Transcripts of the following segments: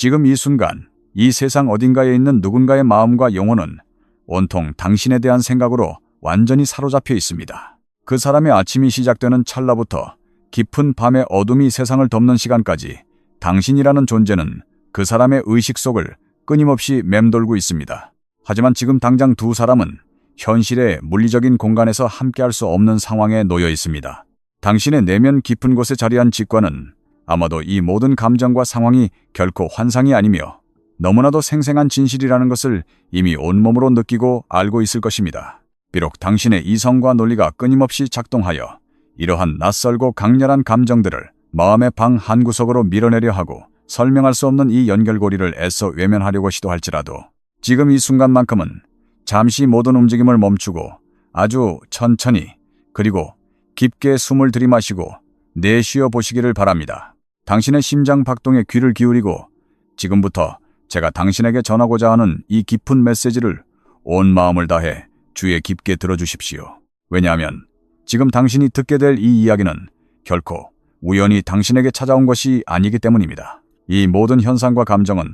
지금 이 순간 이 세상 어딘가에 있는 누군가의 마음과 영혼은 온통 당신에 대한 생각으로 완전히 사로잡혀 있습니다. 그 사람의 아침이 시작되는 찰나부터 깊은 밤의 어둠이 세상을 덮는 시간까지 당신이라는 존재는 그 사람의 의식 속을 끊임없이 맴돌고 있습니다. 하지만 지금 당장 두 사람은 현실의 물리적인 공간에서 함께할 수 없는 상황에 놓여 있습니다. 당신의 내면 깊은 곳에 자리한 직관은 아마도 이 모든 감정과 상황이 결코 환상이 아니며 너무나도 생생한 진실이라는 것을 이미 온몸으로 느끼고 알고 있을 것입니다. 비록 당신의 이성과 논리가 끊임없이 작동하여 이러한 낯설고 강렬한 감정들을 마음의 방 한구석으로 밀어내려 하고 설명할 수 없는 이 연결고리를 애써 외면하려고 시도할지라도 지금 이 순간만큼은 잠시 모든 움직임을 멈추고 아주 천천히 그리고 깊게 숨을 들이마시고 내쉬어 보시기를 바랍니다. 당신의 심장 박동에 귀를 기울이고 지금부터 제가 당신에게 전하고자 하는 이 깊은 메시지를 온 마음을 다해 주에 깊게 들어주십시오. 왜냐하면 지금 당신이 듣게 될 이 이야기는 결코 우연히 당신에게 찾아온 것이 아니기 때문입니다. 이 모든 현상과 감정은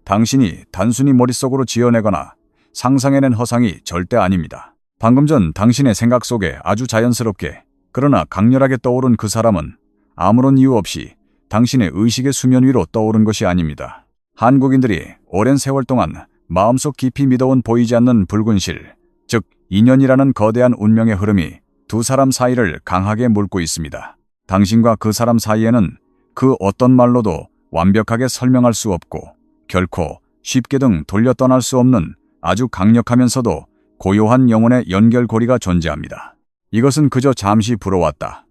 당신이 단순히 머릿속으로 지어내거나 상상해낸 허상이 절대 아닙니다. 방금 전 당신의 생각 속에 아주 자연스럽게 그러나 강렬하게 떠오른 그 사람은 아무런 이유 없이 당신의 의식의 수면 위로 떠오른 것이 아닙니다. 한국인들이 오랜 세월 동안 마음속 깊이 믿어온 보이지 않는 붉은 실, 즉 인연이라는 거대한 운명의 흐름이 두 사람 사이를 강하게 물고 있습니다. 당신과 그 사람 사이에는 그 어떤 말로도 완벽하게 설명할 수 없고 결코 쉽게 등 돌려 떠날 수 없는 아주 강력하면서도 고요한 영혼의 연결고리가 존재합니다. 이것은 그저 잠시 불어왔다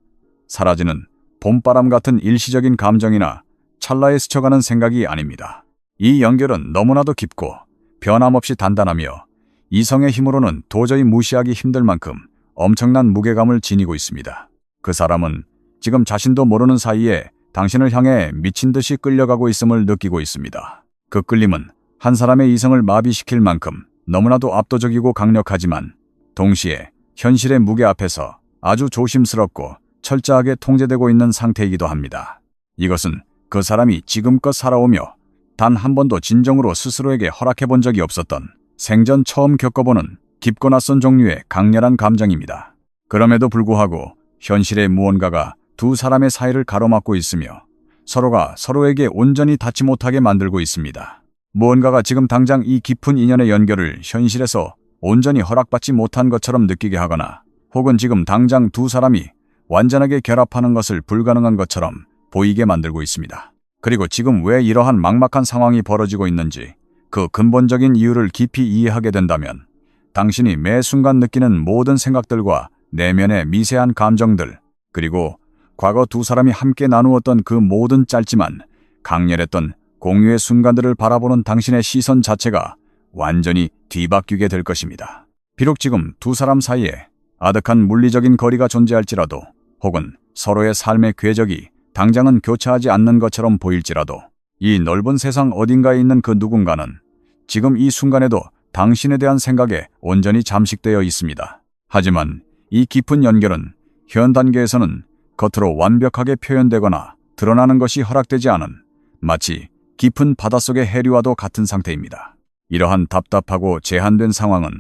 사라지는 봄바람 같은 일시적인 감정이나 찰나에 스쳐가는 생각이 아닙니다. 이 연결은 너무나도 깊고 변함없이 단단하며 이성의 힘으로는 도저히 무시하기 힘들 만큼 엄청난 무게감을 지니고 있습니다. 그 사람은 지금 자신도 모르는 사이에 당신을 향해 미친 듯이 끌려가고 있음을 느끼고 있습니다. 그 끌림은 한 사람의 이성을 마비시킬 만큼 너무나도 압도적이고 강력하지만 동시에 현실의 무게 앞에서 아주 조심스럽고 철저하게 통제되고 있는 상태이기도 합니다. 이것은 그 사람이 지금껏 살아오며 단 한 번도 진정으로 스스로에게 허락해 본 적이 없었던 생전 처음 겪어보는 깊고 낯선 종류의 강렬한 감정입니다. 그럼에도 불구하고 현실의 무언가가 두 사람의 사이를 가로막고 있으며 서로가 서로에게 온전히 닿지 못하게 만들고 있습니다. 무언가가 지금 당장 이 깊은 인연의 연결을 현실에서 온전히 허락받지 못한 것처럼 느끼게 하거나 혹은 지금 당장 두 사람이 완전하게 결합하는 것을 불가능한 것처럼 보이게 만들고 있습니다. 그리고 지금 왜 이러한 막막한 상황이 벌어지고 있는지 그 근본적인 이유를 깊이 이해하게 된다면 당신이 매 순간 느끼는 모든 생각들과 내면의 미세한 감정들 그리고 과거 두 사람이 함께 나누었던 그 모든 짧지만 강렬했던 공유의 순간들을 바라보는 당신의 시선 자체가 완전히 뒤바뀌게 될 것입니다. 비록 지금 두 사람 사이에 아득한 물리적인 거리가 존재할지라도 혹은 서로의 삶의 궤적이 당장은 교차하지 않는 것처럼 보일지라도 이 넓은 세상 어딘가에 있는 그 누군가는 지금 이 순간에도 당신에 대한 생각에 온전히 잠식되어 있습니다. 하지만 이 깊은 연결은 현 단계에서는 겉으로 완벽하게 표현되거나 드러나는 것이 허락되지 않은 마치 깊은 바닷속의 해류와도 같은 상태입니다. 이러한 답답하고 제한된 상황은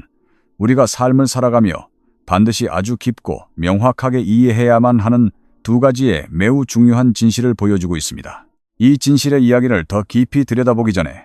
우리가 삶을 살아가며 반드시 아주 깊고 명확하게 이해해야만 하는 두 가지의 매우 중요한 진실을 보여주고 있습니다. 이 진실의 이야기를 더 깊이 들여다보기 전에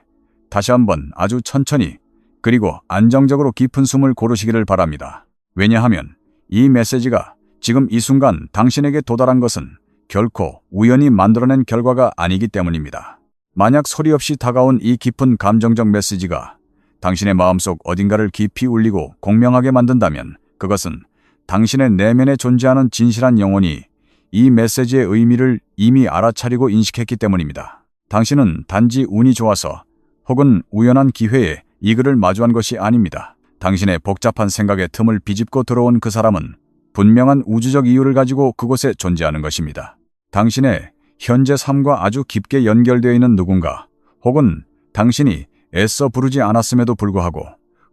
다시 한번 아주 천천히 그리고 안정적으로 깊은 숨을 고르시기를 바랍니다. 왜냐하면 이 메시지가 지금 이 순간 당신에게 도달한 것은 결코 우연히 만들어낸 결과가 아니기 때문입니다. 만약 소리 없이 다가온 이 깊은 감정적 메시지가 당신의 마음속 어딘가를 깊이 울리고 공명하게 만든다면 그것은 당신의 내면에 존재하는 진실한 영혼이 이 메시지의 의미를 이미 알아차리고 인식했기 때문입니다. 당신은 단지 운이 좋아서 혹은 우연한 기회에 이 글을 마주한 것이 아닙니다. 당신의 복잡한 생각의 틈을 비집고 들어온 그 사람은 분명한 우주적 이유를 가지고 그곳에 존재하는 것입니다. 당신의 현재 삶과 아주 깊게 연결되어 있는 누군가 혹은 당신이 애써 부르지 않았음에도 불구하고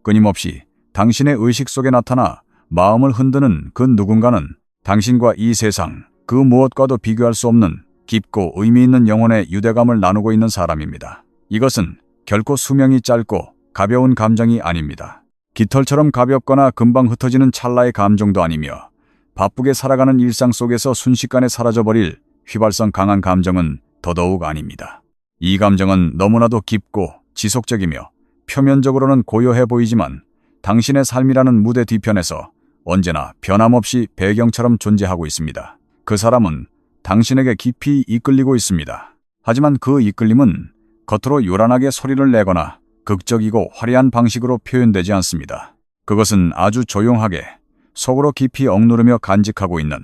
끊임없이 당신의 의식 속에 나타나 마음을 흔드는 그 누군가는 당신과 이 세상 그 무엇과도 비교할 수 없는 깊고 의미 있는 영혼의 유대감을 나누고 있는 사람입니다. 이것은 결코 수명이 짧고 가벼운 감정이 아닙니다. 깃털처럼 가볍거나 금방 흩어지는 찰나의 감정도 아니며 바쁘게 살아가는 일상 속에서 순식간에 사라져버릴 휘발성 강한 감정은 더더욱 아닙니다. 이 감정은 너무나도 깊고 지속적이며 표면적으로는 고요해 보이지만 당신의 삶이라는 무대 뒤편에서 언제나 변함없이 배경처럼 존재하고 있습니다. 그 사람은 당신에게 깊이 이끌리고 있습니다. 하지만 그 이끌림은 겉으로 요란하게 소리를 내거나 극적이고 화려한 방식으로 표현되지 않습니다. 그것은 아주 조용하게 속으로 깊이 억누르며 간직하고 있는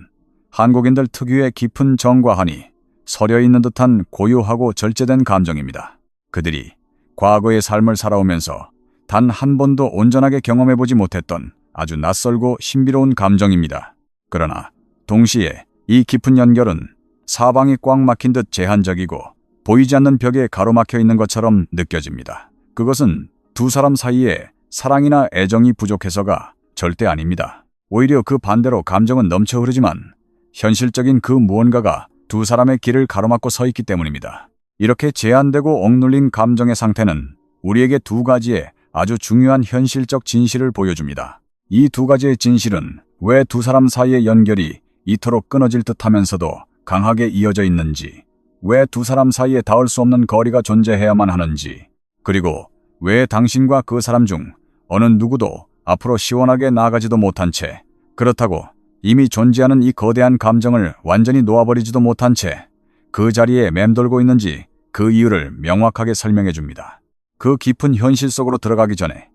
한국인들 특유의 깊은 정과 한이 서려 있는 듯한 고요하고 절제된 감정입니다. 그들이 과거의 삶을 살아오면서 단 한 번도 온전하게 경험해보지 못했던 아주 낯설고 신비로운 감정입니다. 그러나 동시에 이 깊은 연결은 사방이 꽉 막힌 듯 제한적이고 보이지 않는 벽에 가로막혀 있는 것처럼 느껴집니다. 그것은 두 사람 사이에 사랑이나 애정이 부족해서가 절대 아닙니다. 오히려 그 반대로 감정은 넘쳐 흐르지만 현실적인 그 무언가가 두 사람의 길을 가로막고 서 있기 때문입니다. 이렇게 제한되고 억눌린 감정의 상태는 우리에게 두 가지의 아주 중요한 현실적 진실을 보여줍니다. 이 두 가지의 진실은 왜 두 사람 사이의 연결이 이토록 끊어질 듯하면서도 강하게 이어져 있는지, 왜 두 사람 사이에 닿을 수 없는 거리가 존재해야만 하는지, 그리고 왜 당신과 그 사람 중 어느 누구도 앞으로 시원하게 나아가지도 못한 채, 그렇다고 이미 존재하는 이 거대한 감정을 완전히 놓아버리지도 못한 채 그 자리에 맴돌고 있는지 그 이유를 명확하게 설명해 줍니다. 그 깊은 현실 속으로 들어가기 전에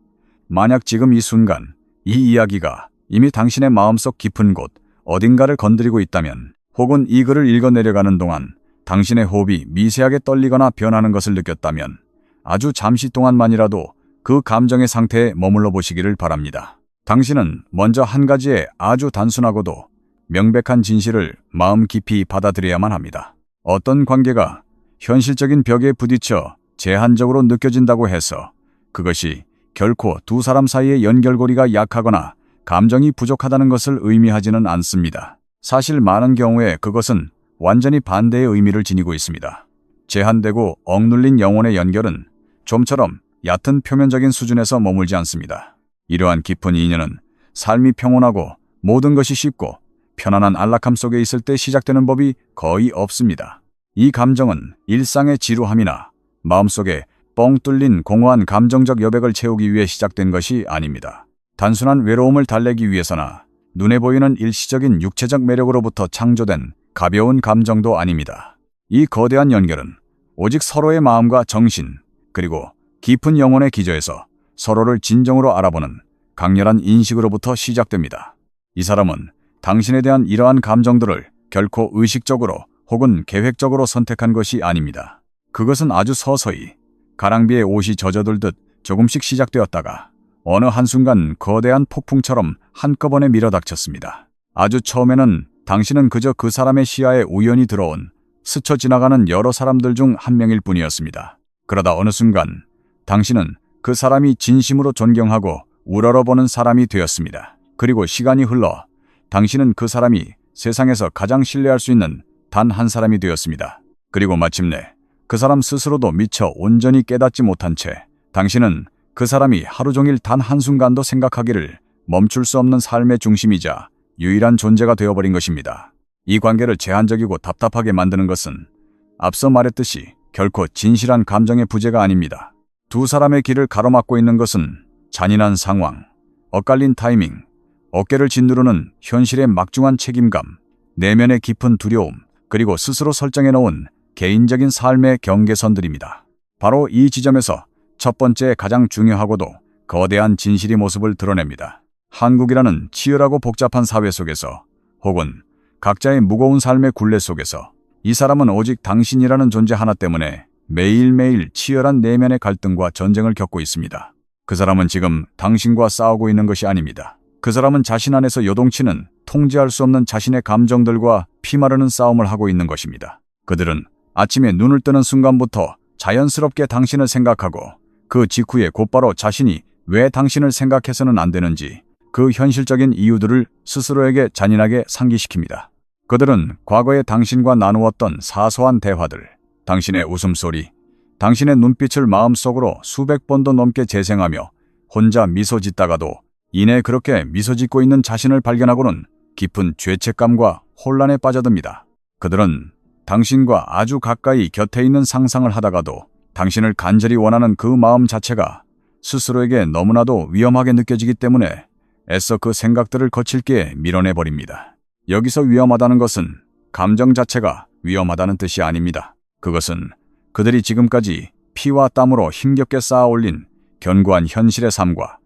만약 지금 이 순간 이 이야기가 이미 당신의 마음속 깊은 곳 어딘가를 건드리고 있다면, 혹은 이 글을 읽어내려가는 동안 당신의 호흡이 미세하게 떨리거나 변하는 것을 느꼈다면 아주 잠시 동안만이라도 그 감정의 상태에 머물러 보시기를 바랍니다. 당신은 먼저 한 가지의 아주 단순하고도 명백한 진실을 마음 깊이 받아들여야만 합니다. 어떤 관계가 현실적인 벽에 부딪혀 제한적으로 느껴진다고 해서 그것이 결코 두 사람 사이의 연결고리가 약하거나 감정이 부족하다는 것을 의미하지는 않습니다. 사실 많은 경우에 그것은 완전히 반대의 의미를 지니고 있습니다. 제한되고 억눌린 영혼의 연결은 좀처럼 얕은 표면적인 수준에서 머물지 않습니다. 이러한 깊은 인연은 삶이 평온하고 모든 것이 쉽고 편안한 안락함 속에 있을 때 시작되는 법이 거의 없습니다. 이 감정은 일상의 지루함이나 마음속에 뻥 뚫린 공허한 감정적 여백을 채우기 위해 시작된 것이 아닙니다. 단순한 외로움을 달래기 위해서나 눈에 보이는 일시적인 육체적 매력으로부터 창조된 가벼운 감정도 아닙니다. 이 거대한 연결은 오직 서로의 마음과 정신, 그리고 깊은 영혼의 기저에서 서로를 진정으로 알아보는 강렬한 인식으로부터 시작됩니다. 이 사람은 당신에 대한 이러한 감정들을 결코 의식적으로 혹은 계획적으로 선택한 것이 아닙니다. 그것은 아주 서서히 가랑비에 옷이 젖어들듯 조금씩 시작되었다가 어느 한순간 거대한 폭풍처럼 한꺼번에 밀어닥쳤습니다. 아주 처음에는 당신은 그저 그 사람의 시야에 우연히 들어온 스쳐 지나가는 여러 사람들 중 한 명일 뿐이었습니다. 그러다 어느 순간 당신은 그 사람이 진심으로 존경하고 우러러보는 사람이 되었습니다. 그리고 시간이 흘러 당신은 그 사람이 세상에서 가장 신뢰할 수 있는 단 한 사람이 되었습니다. 그리고 마침내 그 사람 스스로도 미처 온전히 깨닫지 못한 채 당신은 그 사람이 하루 종일 단 한순간도 생각하기를 멈출 수 없는 삶의 중심이자 유일한 존재가 되어버린 것입니다. 이 관계를 제한적이고 답답하게 만드는 것은 앞서 말했듯이 결코 진실한 감정의 부재가 아닙니다. 두 사람의 길을 가로막고 있는 것은 잔인한 상황, 엇갈린 타이밍, 어깨를 짓누르는 현실의 막중한 책임감, 내면의 깊은 두려움, 그리고 스스로 설정해 놓은 개인적인 삶의 경계선들입니다. 바로 이 지점에서 첫 번째 가장 중요하고도 거대한 진실이 모습을 드러냅니다. 한국이라는 치열하고 복잡한 사회 속에서, 혹은 각자의 무거운 삶의 굴레 속에서 이 사람은 오직 당신이라는 존재 하나 때문에 매일매일 치열한 내면의 갈등과 전쟁을 겪고 있습니다. 그 사람은 지금 당신과 싸우고 있는 것이 아닙니다. 그 사람은 자신 안에서 요동치는 통제할 수 없는 자신의 감정들과 피마르는 싸움을 하고 있는 것입니다. 그들은 아침에 눈을 뜨는 순간부터 자연스럽게 당신을 생각하고 그 직후에 곧바로 자신이 왜 당신을 생각해서는 안 되는지 그 현실적인 이유들을 스스로에게 잔인하게 상기시킵니다. 그들은 과거에 당신과 나누었던 사소한 대화들, 당신의 웃음소리, 당신의 눈빛을 마음속으로 수백 번도 넘게 재생하며 혼자 미소 짓다가도 이내 그렇게 미소 짓고 있는 자신을 발견하고는 깊은 죄책감과 혼란에 빠져듭니다. 그들은 당신과 아주 가까이 곁에 있는 상상을 하다가도 당신을 간절히 원하는 그 마음 자체가 스스로에게 너무나도 위험하게 느껴지기 때문에 애써 그 생각들을 거칠 게 밀어내버립니다. 여기서 위험하다는 것은 감정 자체가 위험하다는 뜻이 아닙니다. 그것은 그들이 지금까지 피와 땀으로 힘겹게 쌓아 올린 견고한 현실의 삶과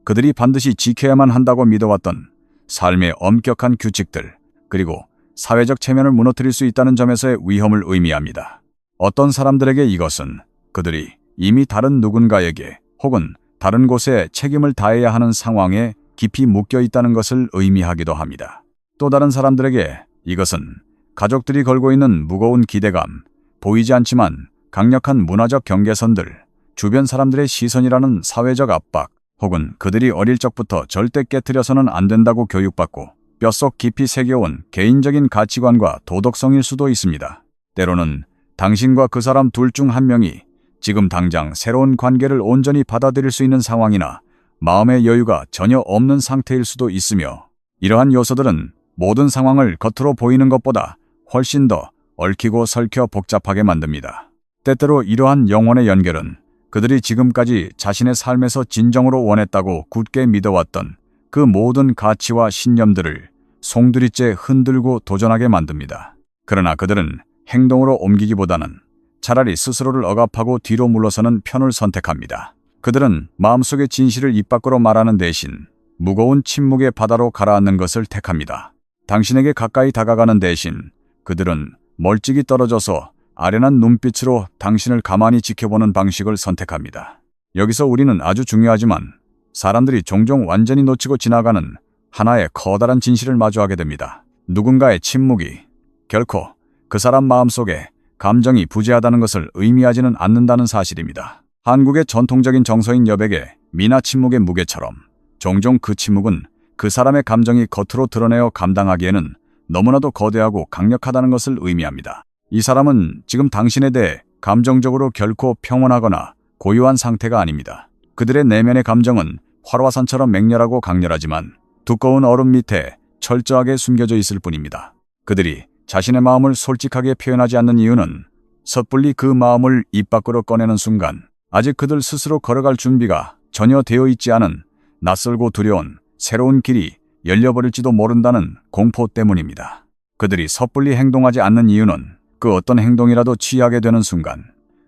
그들이 반드시 지켜야만 한다고 믿어왔던 삶의 엄격한 규칙들, 그리고 사회적 체면을 무너뜨릴 수 있다는 점에서의 위험을 의미합니다. 어떤 사람들에게 이것은 그들이 이미 다른 누군가에게 혹은 다른 곳에 책임을 다해야 하는 상황에 깊이 묶여 있다는 것을 의미하기도 합니다. 또 다른 사람들에게 이것은 가족들이 걸고 있는 무거운 기대감, 보이지 않지만 강력한 문화적 경계선들, 주변 사람들의 시선이라는 사회적 압박, 혹은 그들이 어릴 적부터 절대 깨트려서는 안 된다고 교육받고 뼛속 깊이 새겨온 개인적인 가치관과 도덕성일 수도 있습니다. 때로는 당신과 그 사람 둘 중 한 명이 지금 당장 새로운 관계를 온전히 받아들일 수 있는 상황이나 마음의 여유가 전혀 없는 상태일 수도 있으며, 이러한 요소들은 모든 상황을 겉으로 보이는 것보다 훨씬 더 얽히고 설켜 복잡하게 만듭니다. 때때로 이러한 영혼의 연결은 그들이 지금까지 자신의 삶에서 진정으로 원했다고 굳게 믿어왔던 그 모든 가치와 신념들을 송두리째 흔들고 도전하게 만듭니다. 그러나 그들은 행동으로 옮기기보다는 차라리 스스로를 억압하고 뒤로 물러서는 편을 선택합니다. 그들은 마음속의 진실을 입 밖으로 말하는 대신 무거운 침묵의 바다로 가라앉는 것을 택합니다. 당신에게 가까이 다가가는 대신 그들은 멀찍이 떨어져서 아련한 눈빛으로 당신을 가만히 지켜보는 방식을 선택합니다. 여기서 우리는 아주 중요하지만 사람들이 종종 완전히 놓치고 지나가는 하나의 커다란 진실을 마주하게 됩니다. 누군가의 침묵이 결코 그 사람 마음속에 감정이 부재하다는 것을 의미하지는 않는다는 사실입니다. 한국의 전통적인 정서인 여백의 미나 침묵의 무게처럼 종종 그 침묵은 그 사람의 감정이 겉으로 드러내어 감당하기에는 너무나도 거대하고 강력하다는 것을 의미합니다. 이 사람은 지금 당신에 대해 감정적으로 결코 평온하거나 고요한 상태가 아닙니다. 그들의 내면의 감정은 활화산처럼 맹렬하고 강렬하지만 두꺼운 얼음 밑에 철저하게 숨겨져 있을 뿐입니다. 그들이 자신의 마음을 솔직하게 표현하지 않는 이유는 섣불리 그 마음을 입 밖으로 꺼내는 순간 아직 그들 스스로 걸어갈 준비가 전혀 되어 있지 않은 낯설고 두려운 새로운 길이 열려버릴지도 모른다는 공포 때문입니다. 그들이 섣불리 행동하지 않는 이유는 그 어떤 행동이라도 취하게 되는 순간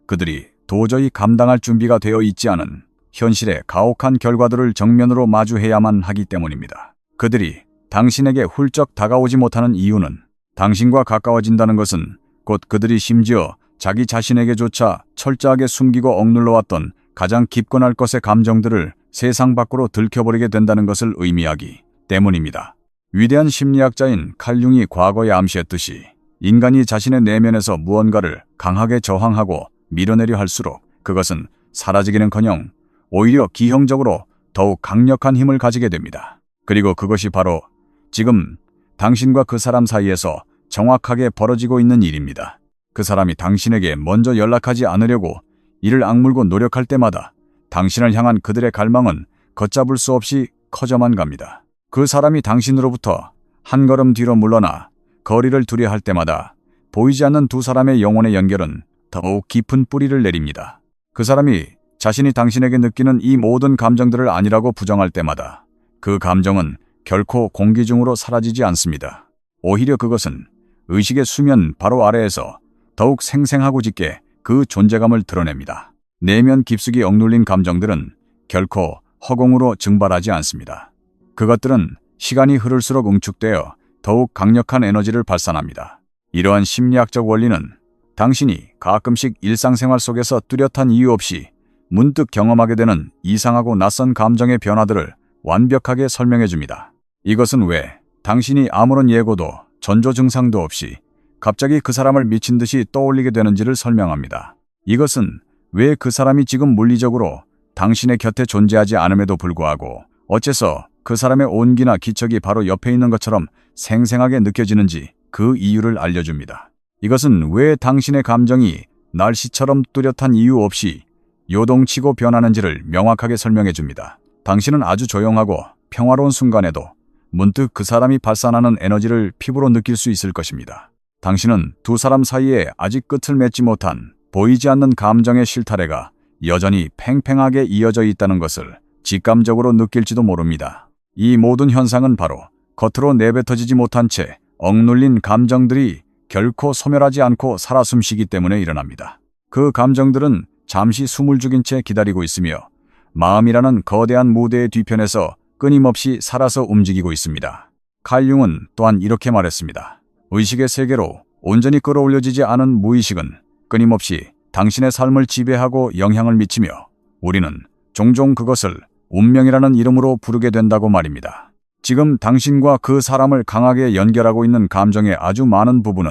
그들이 도저히 감당할 준비가 되어 있지 않은 현실의 가혹한 결과들을 정면으로 마주해야만 하기 때문입니다. 그들이 당신에게 훌쩍 다가오지 못하는 이유는 당신과 가까워진다는 것은 곧 그들이 심지어 자기 자신에게조차 철저하게 숨기고 억눌러왔던 가장 깊고날 것의 감정들을 세상 밖으로 들켜버리게 된다는 것을 의미하기 때문입니다. 위대한 심리학자인 칼 융이 과거에 암시했듯이 인간이 자신의 내면에서 무언가를 강하게 저항하고 밀어내려 할수록 그것은 사라지기는커녕 오히려 기형적으로 더욱 강력한 힘을 가지게 됩니다. 그리고 그것이 바로 지금 당신과 그 사람 사이에서 정확하게 벌어지고 있는 일입니다. 그 사람이 당신에게 먼저 연락하지 않으려고 이를 악물고 노력할 때마다 당신을 향한 그들의 갈망은 걷잡을 수 없이 커져만 갑니다. 그 사람이 당신으로부터 한 걸음 뒤로 물러나 거리를 두려 할 때마다 보이지 않는 두 사람의 영혼의 연결은 더욱 깊은 뿌리를 내립니다. 그 사람이 자신이 당신에게 느끼는 이 모든 감정들을 아니라고 부정할 때마다 그 감정은 결코 공기 중으로 사라지지 않습니다. 오히려 그것은 의식의 수면 바로 아래에서 더욱 생생하고 짙게 그 존재감을 드러냅니다. 내면 깊숙이 억눌린 감정들은 결코 허공으로 증발하지 않습니다. 그것들은 시간이 흐를수록 응축되어 더욱 강력한 에너지를 발산합니다. 이러한 심리학적 원리는 당신이 가끔씩 일상생활 속에서 뚜렷한 이유 없이 문득 경험하게 되는 이상하고 낯선 감정의 변화들을 완벽하게 설명해 줍니다. 이것은 왜 당신이 아무런 예고도 전조 증상도 없이 갑자기 그 사람을 미친 듯이 떠올리게 되는지를 설명합니다. 이것은 왜 그 사람이 지금 물리적으로 당신의 곁에 존재하지 않음에도 불구하고 어째서 그 사람의 온기나 기척이 바로 옆에 있는 것처럼 생생하게 느껴지는지 그 이유를 알려줍니다. 이것은 왜 당신의 감정이 날씨처럼 뚜렷한 이유 없이 요동치고 변하는지를 명확하게 설명해 줍니다. 당신은 아주 조용하고 평화로운 순간에도 문득 그 사람이 발산하는 에너지를 피부로 느낄 수 있을 것입니다. 당신은 두 사람 사이에 아직 끝을 맺지 못한 보이지 않는 감정의 실타래가 여전히 팽팽하게 이어져 있다는 것을 직감적으로 느낄지도 모릅니다. 이 모든 현상은 바로 겉으로 내뱉어지지 못한 채 억눌린 감정들이 결코 소멸하지 않고 살아 숨쉬기 때문에 일어납니다. 그 감정들은 잠시 숨을 죽인 채 기다리고 있으며 마음이라는 거대한 무대의 뒤편에서 끊임없이 살아서 움직이고 있습니다. 칼 융은 또한 이렇게 말했습니다. 의식의 세계로 온전히 끌어올려지지 않은 무의식은 끊임없이 당신의 삶을 지배하고 영향을 미치며 우리는 종종 그것을 운명이라는 이름으로 부르게 된다고 말입니다. 지금 당신과 그 사람을 강하게 연결하고 있는 감정의 아주 많은 부분은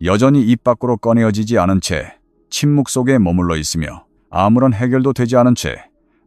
여전히 입 밖으로 꺼내어지지 않은 채 침묵 속에 머물러 있으며 아무런 해결도 되지 않은 채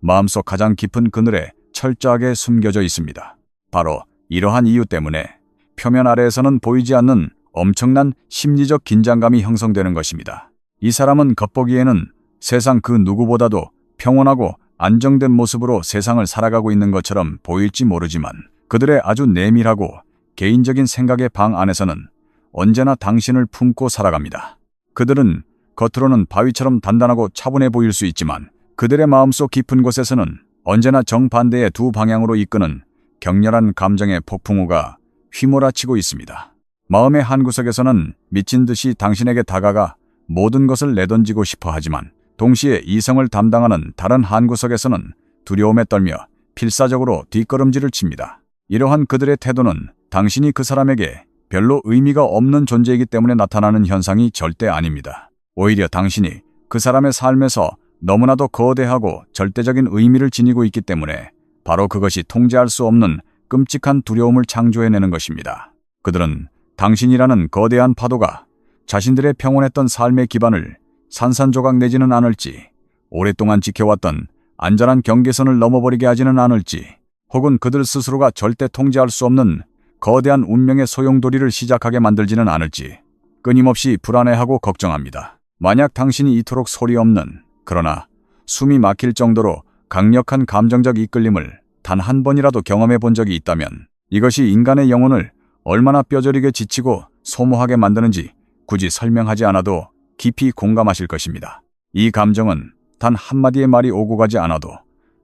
마음속 가장 깊은 그늘에 철저하게 숨겨져 있습니다. 바로 이러한 이유 때문에 표면 아래에서는 보이지 않는 엄청난 심리적 긴장감이 형성되는 것입니다. 이 사람은 겉보기에는 세상 그 누구보다도 평온하고 안정된 모습으로 세상을 살아가고 있는 것처럼 보일지 모르지만 그들의 아주 내밀하고 개인적인 생각의 방 안에서는 언제나 당신을 품고 살아갑니다. 그들은 겉으로는 바위처럼 단단하고 차분해 보일 수 있지만 그들의 마음속 깊은 곳에서는 언제나 정반대의 두 방향으로 이끄는 격렬한 감정의 폭풍우가 휘몰아치고 있습니다. 마음의 한구석에서는 미친 듯이 당신에게 다가가 모든 것을 내던지고 싶어 하지만 동시에 이성을 담당하는 다른 한구석에서는 두려움에 떨며 필사적으로 뒷걸음질을 칩니다. 이러한 그들의 태도는 당신이 그 사람에게 별로 의미가 없는 존재이기 때문에 나타나는 현상이 절대 아닙니다. 오히려 당신이 그 사람의 삶에서 너무나도 거대하고 절대적인 의미를 지니고 있기 때문에 바로 그것이 통제할 수 없는 끔찍한 두려움을 창조해내는 것입니다. 그들은 당신이라는 거대한 파도가 자신들의 평온했던 삶의 기반을 산산조각 내지는 않을지, 오랫동안 지켜왔던 안전한 경계선을 넘어버리게 하지는 않을지, 혹은 그들 스스로가 절대 통제할 수 없는 거대한 운명의 소용돌이를 시작하게 만들지는 않을지 끊임없이 불안해하고 걱정합니다. 만약 당신이 이토록 소리 없는, 그러나 숨이 막힐 정도로 강력한 감정적 이끌림을 단 한 번이라도 경험해 본 적이 있다면 이것이 인간의 영혼을 얼마나 뼈저리게 지치고 소모하게 만드는지 굳이 설명하지 않아도 깊이 공감하실 것입니다. 이 감정은 단 한마디의 말이 오고 가지 않아도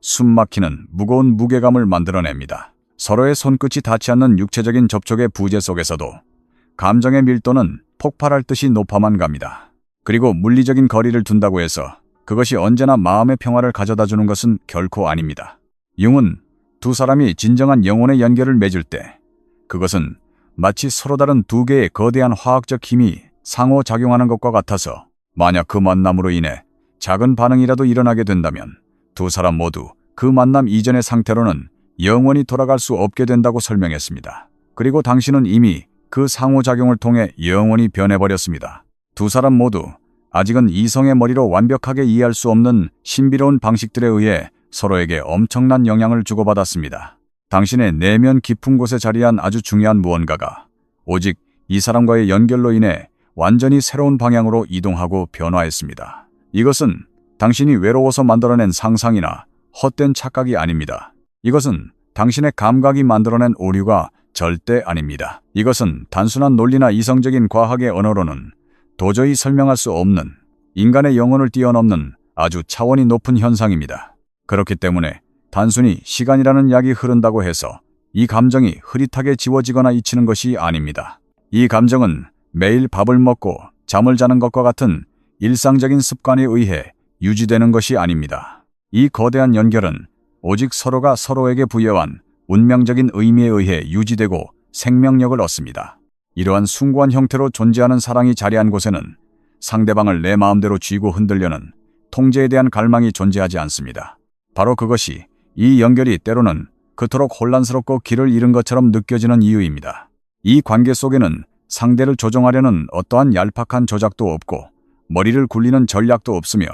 숨 막히는 무거운 무게감을 만들어냅니다. 서로의 손끝이 닿지 않는 육체적인 접촉의 부재 속에서도 감정의 밀도는 폭발할 듯이 높아만 갑니다. 그리고 물리적인 거리를 둔다고 해서 그것이 언제나 마음의 평화를 가져다 주는 것은 결코 아닙니다. 융은 두 사람이 진정한 영혼의 연결을 맺을 때 그것은 마치 서로 다른 두 개의 거대한 화학적 힘이 상호작용하는 것과 같아서 만약 그 만남으로 인해 작은 반응이라도 일어나게 된다면 두 사람 모두 그 만남 이전의 상태로는 영원히 돌아갈 수 없게 된다고 설명했습니다. 그리고 당신은 이미 그 상호작용을 통해 영원히 변해버렸습니다. 두 사람 모두 아직은 이성의 머리로 완벽하게 이해할 수 없는 신비로운 방식들에 의해 서로에게 엄청난 영향을 주고받았습니다. 당신의 내면 깊은 곳에 자리한 아주 중요한 무언가가 오직 이 사람과의 연결로 인해 완전히 새로운 방향으로 이동하고 변화했습니다. 이것은 당신이 외로워서 만들어낸 상상이나 헛된 착각이 아닙니다. 이것은 당신의 감각이 만들어낸 오류가 절대 아닙니다. 이것은 단순한 논리나 이성적인 과학의 언어로는 도저히 설명할 수 없는 인간의 영혼을 뛰어넘는 아주 차원이 높은 현상입니다. 그렇기 때문에 단순히 시간이라는 약이 흐른다고 해서 이 감정이 흐릿하게 지워지거나 잊히는 것이 아닙니다. 이 감정은 매일 밥을 먹고 잠을 자는 것과 같은 일상적인 습관에 의해 유지되는 것이 아닙니다. 이 거대한 연결은 오직 서로가 서로에게 부여한 운명적인 의미에 의해 유지되고 생명력을 얻습니다. 이러한 숭고한 형태로 존재하는 사랑이 자리한 곳에는 상대방을 내 마음대로 쥐고 흔들려는 통제에 대한 갈망이 존재하지 않습니다. 바로 그것이 이 연결이 때로는 그토록 혼란스럽고 길을 잃은 것처럼 느껴지는 이유입니다. 이 관계 속에는 상대를 조종하려는 어떠한 얄팍한 조작도 없고 머리를 굴리는 전략도 없으며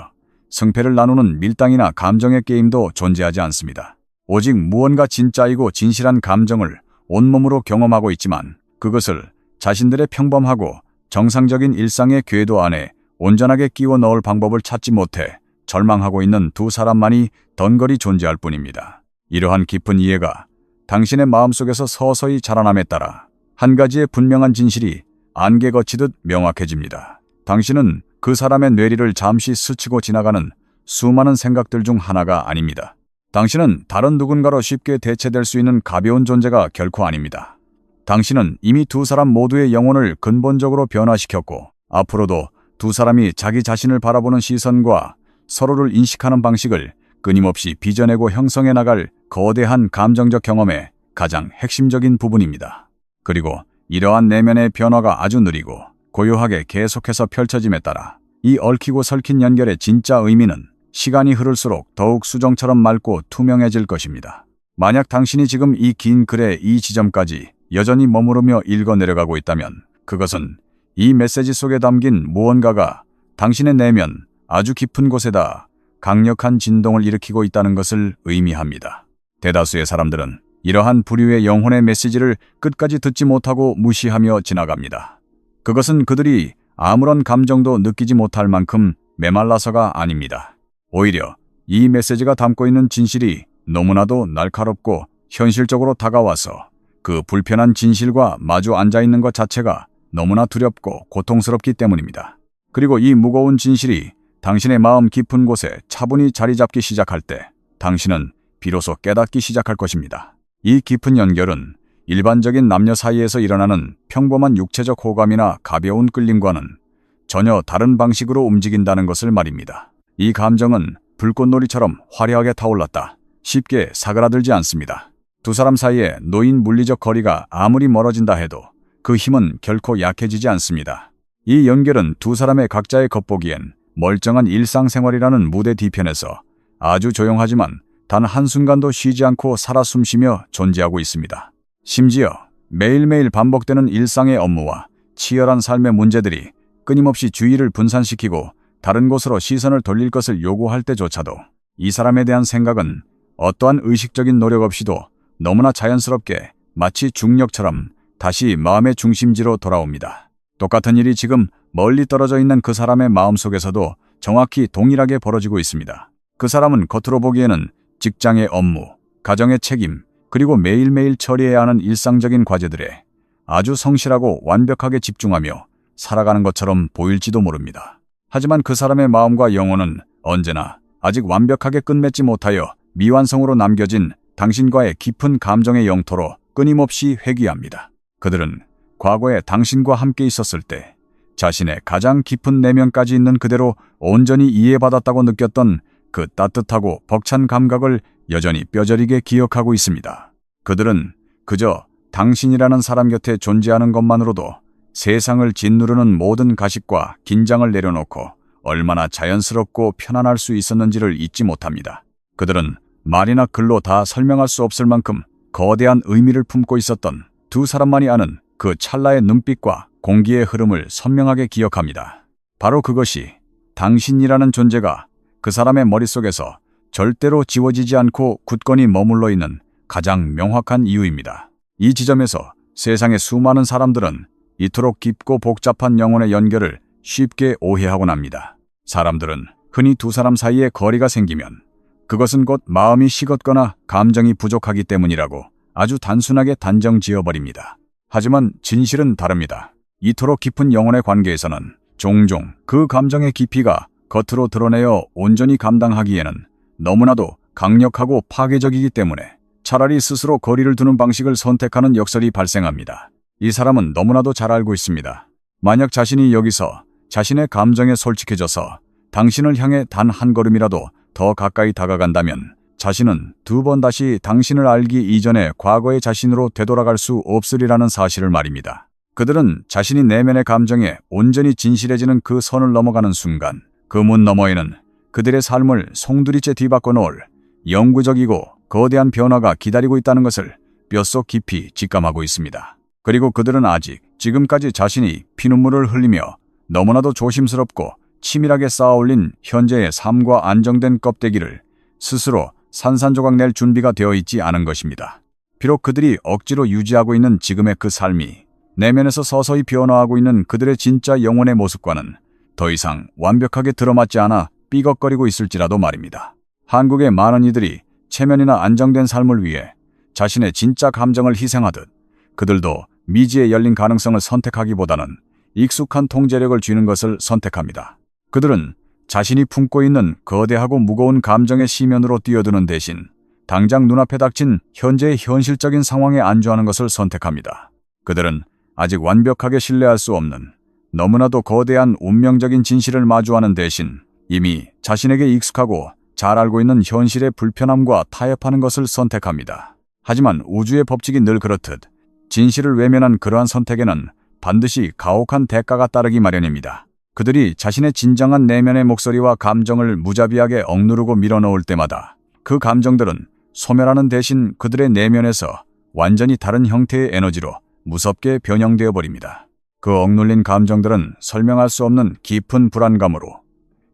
승패를 나누는 밀당이나 감정의 게임도 존재하지 않습니다. 오직 무언가 진짜이고 진실한 감정을 온몸으로 경험하고 있지만 그것을 자신들의 평범하고 정상적인 일상의 궤도 안에 온전하게 끼워 넣을 방법을 찾지 못해 절망하고 있는 두 사람만이 덩거리 존재할 뿐입니다. 이러한 깊은 이해가 당신의 마음속에서 서서히 자라남에 따라 한 가지의 분명한 진실이 안개 거치듯 명확해집니다. 당신은 그 사람의 뇌리를 잠시 스치고 지나가는 수많은 생각들 중 하나가 아닙니다. 당신은 다른 누군가로 쉽게 대체될 수 있는 가벼운 존재가 결코 아닙니다. 당신은 이미 두 사람 모두의 영혼을 근본적으로 변화시켰고 앞으로도 두 사람이 자기 자신을 바라보는 시선과 서로를 인식하는 방식을 끊임없이 빚어내고 형성해 나갈 거대한 감정적 경험의 가장 핵심적인 부분입니다. 그리고 이러한 내면의 변화가 아주 느리고 고요하게 계속해서 펼쳐짐에 따라 이 얽히고 설킨 연결의 진짜 의미는 시간이 흐를수록 더욱 수정처럼 맑고 투명해질 것입니다. 만약 당신이 지금 이 긴 글의 이 지점까지 여전히 머무르며 읽어 내려가고 있다면 그것은 이 메시지 속에 담긴 무언가가 당신의 내면 아주 깊은 곳에다 강력한 진동을 일으키고 있다는 것을 의미합니다. 대다수의 사람들은 이러한 부류의 영혼의 메시지를 끝까지 듣지 못하고 무시하며 지나갑니다. 그것은 그들이 아무런 감정도 느끼지 못할 만큼 메말라서가 아닙니다. 오히려 이 메시지가 담고 있는 진실이 너무나도 날카롭고 현실적으로 다가와서 그 불편한 진실과 마주 앉아있는 것 자체가 너무나 두렵고 고통스럽기 때문입니다. 그리고 이 무거운 진실이 당신의 마음 깊은 곳에 차분히 자리 잡기 시작할 때 당신은 비로소 깨닫기 시작할 것입니다. 이 깊은 연결은 일반적인 남녀 사이에서 일어나는 평범한 육체적 호감이나 가벼운 끌림과는 전혀 다른 방식으로 움직인다는 것을 말입니다. 이 감정은 불꽃놀이처럼 화려하게 타올랐다. 쉽게 사그라들지 않습니다. 두 사람 사이에 놓인 물리적 거리가 아무리 멀어진다 해도 그 힘은 결코 약해지지 않습니다. 이 연결은 두 사람의 각자의 겉보기엔 멀쩡한 일상생활이라는 무대 뒤편에서 아주 조용하지만 단 한순간도 쉬지 않고 살아 숨쉬며 존재하고 있습니다. 심지어 매일매일 반복되는 일상의 업무와 치열한 삶의 문제들이 끊임없이 주의를 분산시키고 다른 곳으로 시선을 돌릴 것을 요구할 때조차도 이 사람에 대한 생각은 어떠한 의식적인 노력 없이도 너무나 자연스럽게 마치 중력처럼 다시 마음의 중심지로 돌아옵니다. 똑같은 일이 지금 멀리 떨어져 있는 그 사람의 마음속에서도 정확히 동일하게 벌어지고 있습니다. 그 사람은 겉으로 보기에는 직장의 업무, 가정의 책임, 그리고 매일매일 처리해야 하는 일상적인 과제들에 아주 성실하고 완벽하게 집중하며 살아가는 것처럼 보일지도 모릅니다. 하지만 그 사람의 마음과 영혼은 언제나 아직 완벽하게 끝맺지 못하여 미완성으로 남겨진 당신과의 깊은 감정의 영토로 끊임없이 회귀합니다. 그들은 과거에 당신과 함께 있었을 때 자신의 가장 깊은 내면까지 있는 그대로 온전히 이해받았다고 느꼈던 그 따뜻하고 벅찬 감각을 여전히 뼈저리게 기억하고 있습니다. 그들은 그저 당신이라는 사람 곁에 존재하는 것만으로도 세상을 짓누르는 모든 가식과 긴장을 내려놓고 얼마나 자연스럽고 편안할 수 있었는지를 잊지 못합니다. 그들은 말이나 글로 다 설명할 수 없을 만큼 거대한 의미를 품고 있었던 두 사람만이 아는 그 찰나의 눈빛과 공기의 흐름을 선명하게 기억합니다. 바로 그것이 당신이라는 존재가 그 사람의 머릿속에서 절대로 지워지지 않고 굳건히 머물러 있는 가장 명확한 이유입니다. 이 지점에서 세상의 수많은 사람들은 이토록 깊고 복잡한 영혼의 연결을 쉽게 오해하곤 합니다. 사람들은 흔히 두 사람 사이에 거리가 생기면 그것은 곧 마음이 식었거나 감정이 부족하기 때문이라고 아주 단순하게 단정 지어버립니다. 하지만 진실은 다릅니다. 이토록 깊은 영혼의 관계에서는 종종 그 감정의 깊이가 겉으로 드러내어 온전히 감당하기에는 너무나도 강력하고 파괴적이기 때문에 차라리 스스로 거리를 두는 방식을 선택하는 역설이 발생합니다. 이 사람은 너무나도 잘 알고 있습니다. 만약 자신이 여기서 자신의 감정에 솔직해져서 당신을 향해 단 한 걸음이라도 더 가까이 다가간다면 자신은 두 번 다시 당신을 알기 이전에 과거의 자신으로 되돌아갈 수 없으리라는 사실을 말입니다. 그들은 자신이 내면의 감정에 온전히 진실해지는 그 선을 넘어가는 순간 그 문 너머에는 그들의 삶을 송두리째 뒤바꿔 놓을 영구적이고 거대한 변화가 기다리고 있다는 것을 뼛속 깊이 직감하고 있습니다. 그리고 그들은 아직 지금까지 자신이 피눈물을 흘리며 너무나도 조심스럽고 치밀하게 쌓아올린 현재의 삶과 안정된 껍데기를 스스로 산산조각 낼 준비가 되어 있지 않은 것입니다. 비록 그들이 억지로 유지하고 있는 지금의 그 삶이 내면에서 서서히 변화하고 있는 그들의 진짜 영혼의 모습과는 더 이상 완벽하게 들어맞지 않아 삐걱거리고 있을지라도 말입니다. 한국의 많은 이들이 체면이나 안정된 삶을 위해 자신의 진짜 감정을 희생하듯 그들도 미지의 열린 가능성을 선택하기보다는 익숙한 통제력을 쥐는 것을 선택합니다. 그들은 자신이 품고 있는 거대하고 무거운 감정의 시면으로 뛰어드는 대신 당장 눈앞에 닥친 현재의 현실적인 상황에 안주하는 것을 선택합니다. 그들은 아직 완벽하게 신뢰할 수 없는 너무나도 거대한 운명적인 진실을 마주하는 대신 이미 자신에게 익숙하고 잘 알고 있는 현실의 불편함과 타협하는 것을 선택합니다. 하지만 우주의 법칙이 늘 그렇듯 진실을 외면한 그러한 선택에는 반드시 가혹한 대가가 따르기 마련입니다. 그들이 자신의 진정한 내면의 목소리와 감정을 무자비하게 억누르고 밀어넣을 때마다 그 감정들은 소멸하는 대신 그들의 내면에서 완전히 다른 형태의 에너지로 무섭게 변형되어 버립니다. 그 억눌린 감정들은 설명할 수 없는 깊은 불안감으로,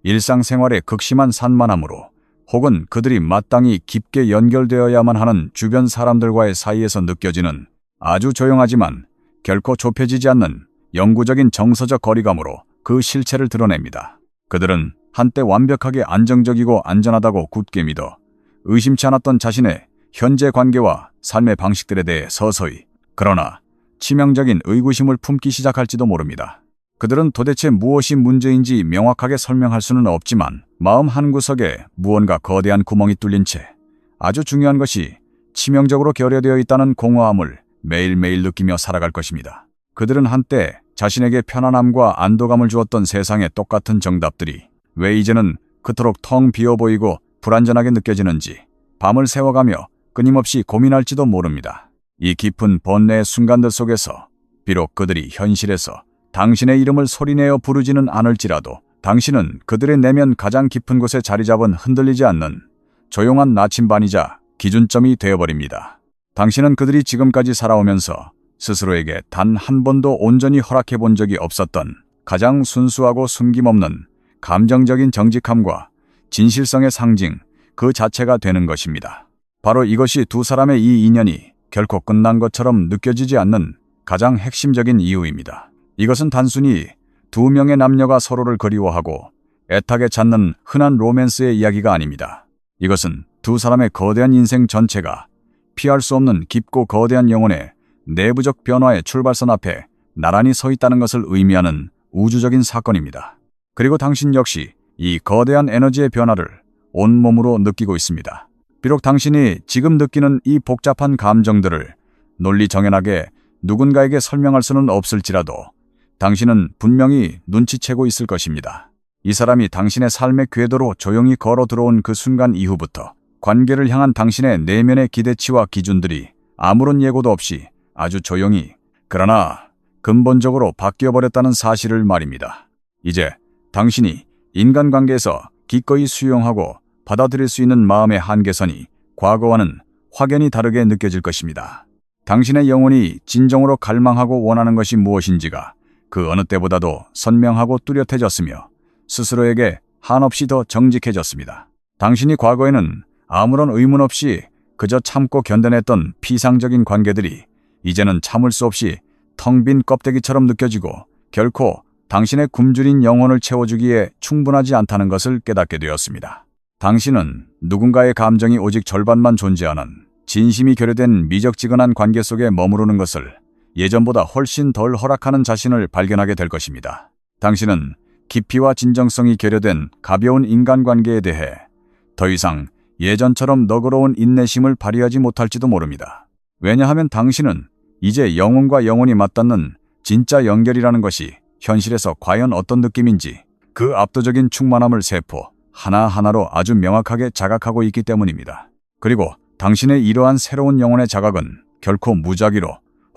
일상생활의 극심한 산만함으로, 혹은 그들이 마땅히 깊게 연결되어야만 하는 주변 사람들과의 사이에서 느껴지는 아주 조용하지만 결코 좁혀지지 않는 영구적인 정서적 거리감으로 그 실체를 드러냅니다. 그들은 한때 완벽하게 안정적이고 안전하다고 굳게 믿어 의심치 않았던 자신의 현재 관계와 삶의 방식들에 대해 서서히, 그러나 치명적인 의구심을 품기 시작할지도 모릅니다. 그들은 도대체 무엇이 문제인지 명확하게 설명할 수는 없지만 마음 한구석에 무언가 거대한 구멍이 뚫린 채 아주 중요한 것이 치명적으로 결여되어 있다는 공허함을 매일매일 느끼며 살아갈 것입니다. 그들은 한때 자신에게 편안함과 안도감을 주었던 세상의 똑같은 정답들이 왜 이제는 그토록 텅 비어 보이고 불안전하게 느껴지는지 밤을 새워가며 끊임없이 고민할지도 모릅니다. 이 깊은 번뇌의 순간들 속에서 비록 그들이 현실에서 당신의 이름을 소리내어 부르지는 않을지라도 당신은 그들의 내면 가장 깊은 곳에 자리 잡은 흔들리지 않는 조용한 나침반이자 기준점이 되어버립니다. 당신은 그들이 지금까지 살아오면서 스스로에게 단 한 번도 온전히 허락해 본 적이 없었던 가장 순수하고 숨김없는 감정적인 정직함과 진실성의 상징 그 자체가 되는 것입니다. 바로 이것이 두 사람의 이 인연이 결코 끝난 것처럼 느껴지지 않는 가장 핵심적인 이유입니다. 이것은 단순히 두 명의 남녀가 서로를 그리워하고 애타게 찾는 흔한 로맨스의 이야기가 아닙니다. 이것은 두 사람의 거대한 인생 전체가 피할 수 없는 깊고 거대한 영혼의 내부적 변화의 출발선 앞에 나란히 서 있다는 것을 의미하는 우주적인 사건입니다. 그리고 당신 역시 이 거대한 에너지의 변화를 온몸으로 느끼고 있습니다. 비록 당신이 지금 느끼는 이 복잡한 감정들을 논리 정연하게 누군가에게 설명할 수는 없을지라도 당신은 분명히 눈치채고 있을 것입니다. 이 사람이 당신의 삶의 궤도로 조용히 걸어 들어온 그 순간 이후부터 관계를 향한 당신의 내면의 기대치와 기준들이 아무런 예고도 없이 아주 조용히, 그러나 근본적으로 바뀌어버렸다는 사실을 말입니다. 이제 당신이 인간관계에서 기꺼이 수용하고 받아들일 수 있는 마음의 한계선이 과거와는 확연히 다르게 느껴질 것입니다. 당신의 영혼이 진정으로 갈망하고 원하는 것이 무엇인지가 그 어느 때보다도 선명하고 뚜렷해졌으며 스스로에게 한없이 더 정직해졌습니다. 당신이 과거에는 아무런 의문 없이 그저 참고 견뎌냈던 피상적인 관계들이 이제는 참을 수 없이 텅 빈 껍데기처럼 느껴지고 결코 당신의 굶주린 영혼을 채워주기에 충분하지 않다는 것을 깨닫게 되었습니다. 당신은 누군가의 감정이 오직 절반만 존재하는 진심이 결여된 미적지근한 관계 속에 머무르는 것을 예전보다 훨씬 덜 허락하는 자신을 발견하게 될 것입니다. 당신은 깊이와 진정성이 결여된 가벼운 인간관계에 대해 더 이상 예전처럼 너그러운 인내심을 발휘하지 못할지도 모릅니다. 왜냐하면 당신은 이제 영혼과 영혼이 맞닿는 진짜 연결이라는 것이 현실에서 과연 어떤 느낌인지 그 압도적인 충만함을 세포 하나하나로 아주 명확하게 자각하고 있기 때문입니다. 그리고 당신의 이러한 새로운 영혼의 자각은 결코 무작위로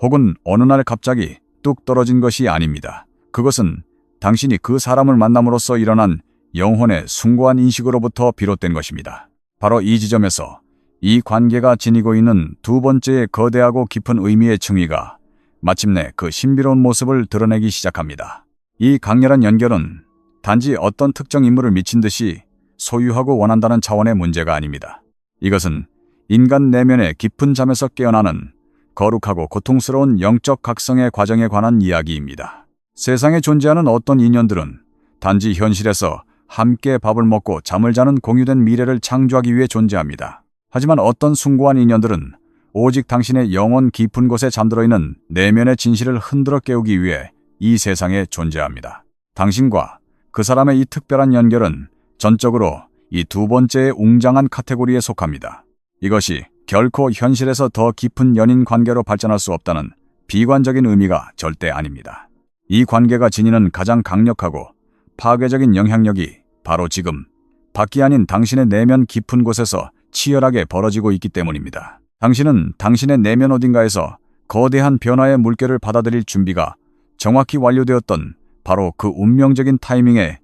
혹은 어느 날 갑자기 뚝 떨어진 것이 아닙니다. 그것은 당신이 그 사람을 만남으로써 일어난 영혼의 숭고한 인식으로부터 비롯된 것입니다. 바로 이 지점에서 이 관계가 지니고 있는 두 번째의 거대하고 깊은 의미의 층위가 마침내 그 신비로운 모습을 드러내기 시작합니다. 이 강렬한 연결은 단지 어떤 특정 인물을 미친 듯이 소유하고 원한다는 차원의 문제가 아닙니다. 이것은 인간 내면의 깊은 잠에서 깨어나는 거룩하고 고통스러운 영적 각성의 과정에 관한 이야기입니다. 세상에 존재하는 어떤 인연들은 단지 현실에서 함께 밥을 먹고 잠을 자는 공유된 미래를 창조하기 위해 존재합니다. 하지만 어떤 숭고한 인연들은 오직 당신의 영혼 깊은 곳에 잠들어 있는 내면의 진실을 흔들어 깨우기 위해 이 세상에 존재합니다. 당신과 그 사람의 이 특별한 연결은 전적으로 이 두 번째의 웅장한 카테고리에 속합니다. 이것이 결코 현실에서 더 깊은 연인 관계로 발전할 수 없다는 비관적인 의미가 절대 아닙니다. 이 관계가 지니는 가장 강력하고 파괴적인 영향력이 바로 지금 밖이 아닌 당신의 내면 깊은 곳에서 치열하게 벌어지고 있기 때문입니다. 당신은 당신의 내면 어딘가에서 거대한 변화의 물결을 받아들일 준비가 정확히 완료되었던 바로 그 운명적인 타이밍에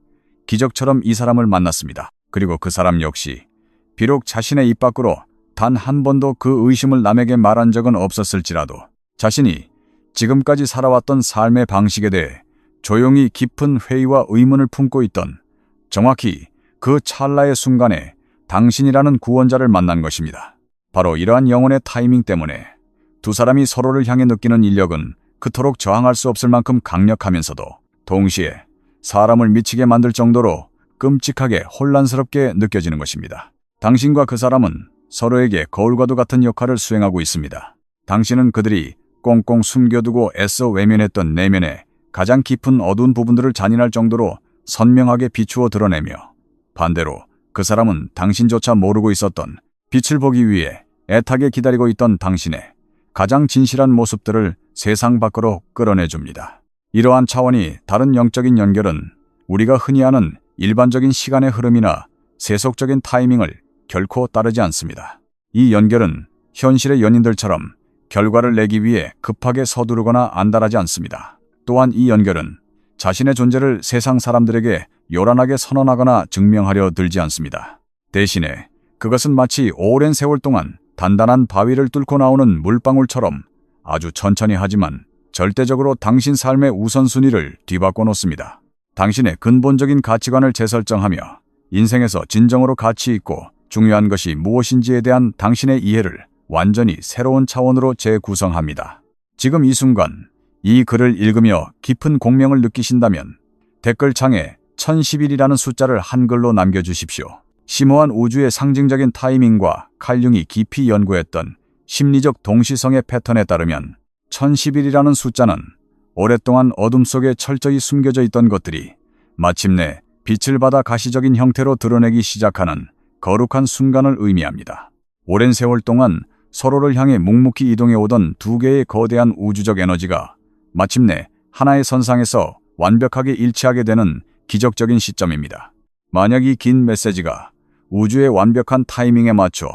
기적처럼 이 사람을 만났습니다. 그리고 그 사람 역시 비록 자신의 입 밖으로 단 한 번도 그 의심을 남에게 말한 적은 없었을지라도 자신이 지금까지 살아왔던 삶의 방식에 대해 조용히 깊은 회의와 의문을 품고 있던 정확히 그 찰나의 순간에 당신이라는 구원자를 만난 것입니다. 바로 이러한 영혼의 타이밍 때문에 두 사람이 서로를 향해 느끼는 인력은 그토록 저항할 수 없을 만큼 강력하면서도 동시에 사람을 미치게 만들 정도로 끔찍하게 혼란스럽게 느껴지는 것입니다. 당신과 그 사람은 서로에게 거울과도 같은 역할을 수행하고 있습니다. 당신은 그들이 꽁꽁 숨겨두고 애써 외면했던 내면의 가장 깊은 어두운 부분들을 잔인할 정도로 선명하게 비추어 드러내며 반대로 그 사람은 당신조차 모르고 있었던 빛을 보기 위해 애타게 기다리고 있던 당신의 가장 진실한 모습들을 세상 밖으로 끌어내줍니다. 이러한 차원이 다른 영적인 연결은 우리가 흔히 아는 일반적인 시간의 흐름이나 세속적인 타이밍을 결코 따르지 않습니다. 이 연결은 현실의 연인들처럼 결과를 내기 위해 급하게 서두르거나 안달하지 않습니다. 또한 이 연결은 자신의 존재를 세상 사람들에게 요란하게 선언하거나 증명하려 들지 않습니다. 대신에 그것은 마치 오랜 세월 동안 단단한 바위를 뚫고 나오는 물방울처럼 아주 천천히 하지만 절대적으로 당신 삶의 우선순위를 뒤바꿔 놓습니다. 당신의 근본적인 가치관을 재설정하며 인생에서 진정으로 가치 있고 중요한 것이 무엇인지에 대한 당신의 이해를 완전히 새로운 차원으로 재구성합니다. 지금 이 순간 이 글을 읽으며 깊은 공명을 느끼신다면 댓글창에 1011이라는 숫자를 한글로 남겨주십시오. 심오한 우주의 상징적인 타이밍과 칼 융이 깊이 연구했던 심리적 동시성의 패턴에 따르면 1011이라는 숫자는 오랫동안 어둠 속에 철저히 숨겨져 있던 것들이 마침내 빛을 받아 가시적인 형태로 드러내기 시작하는 거룩한 순간을 의미합니다. 오랜 세월 동안 서로를 향해 묵묵히 이동해오던 두 개의 거대한 우주적 에너지가 마침내 하나의 선상에서 완벽하게 일치하게 되는 기적적인 시점입니다. 만약 이 긴 메시지가 우주의 완벽한 타이밍에 맞춰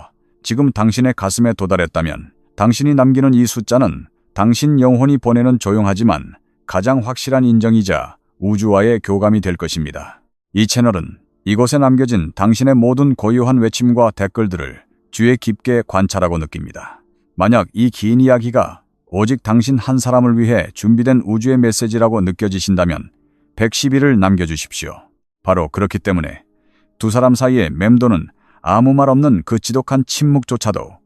지금 당신의 가슴에 도달했다면 당신이 남기는 이 숫자는 당신 영혼이 보내는 조용하지만 가장 확실한 인정이자 우주와의 교감이 될 것입니다. 이 채널은 이곳에 남겨진 당신의 모든 고유한 외침과 댓글들을 주의 깊게 관찰하고 느낍니다. 만약 이 긴 이야기가 오직 당신 한 사람을 위해 준비된 우주의 메시지라고 느껴지신다면 111을 남겨주십시오. 바로 그렇기 때문에 두 사람 사이에 맴도는 아무 말 없는 그 지독한 침묵조차도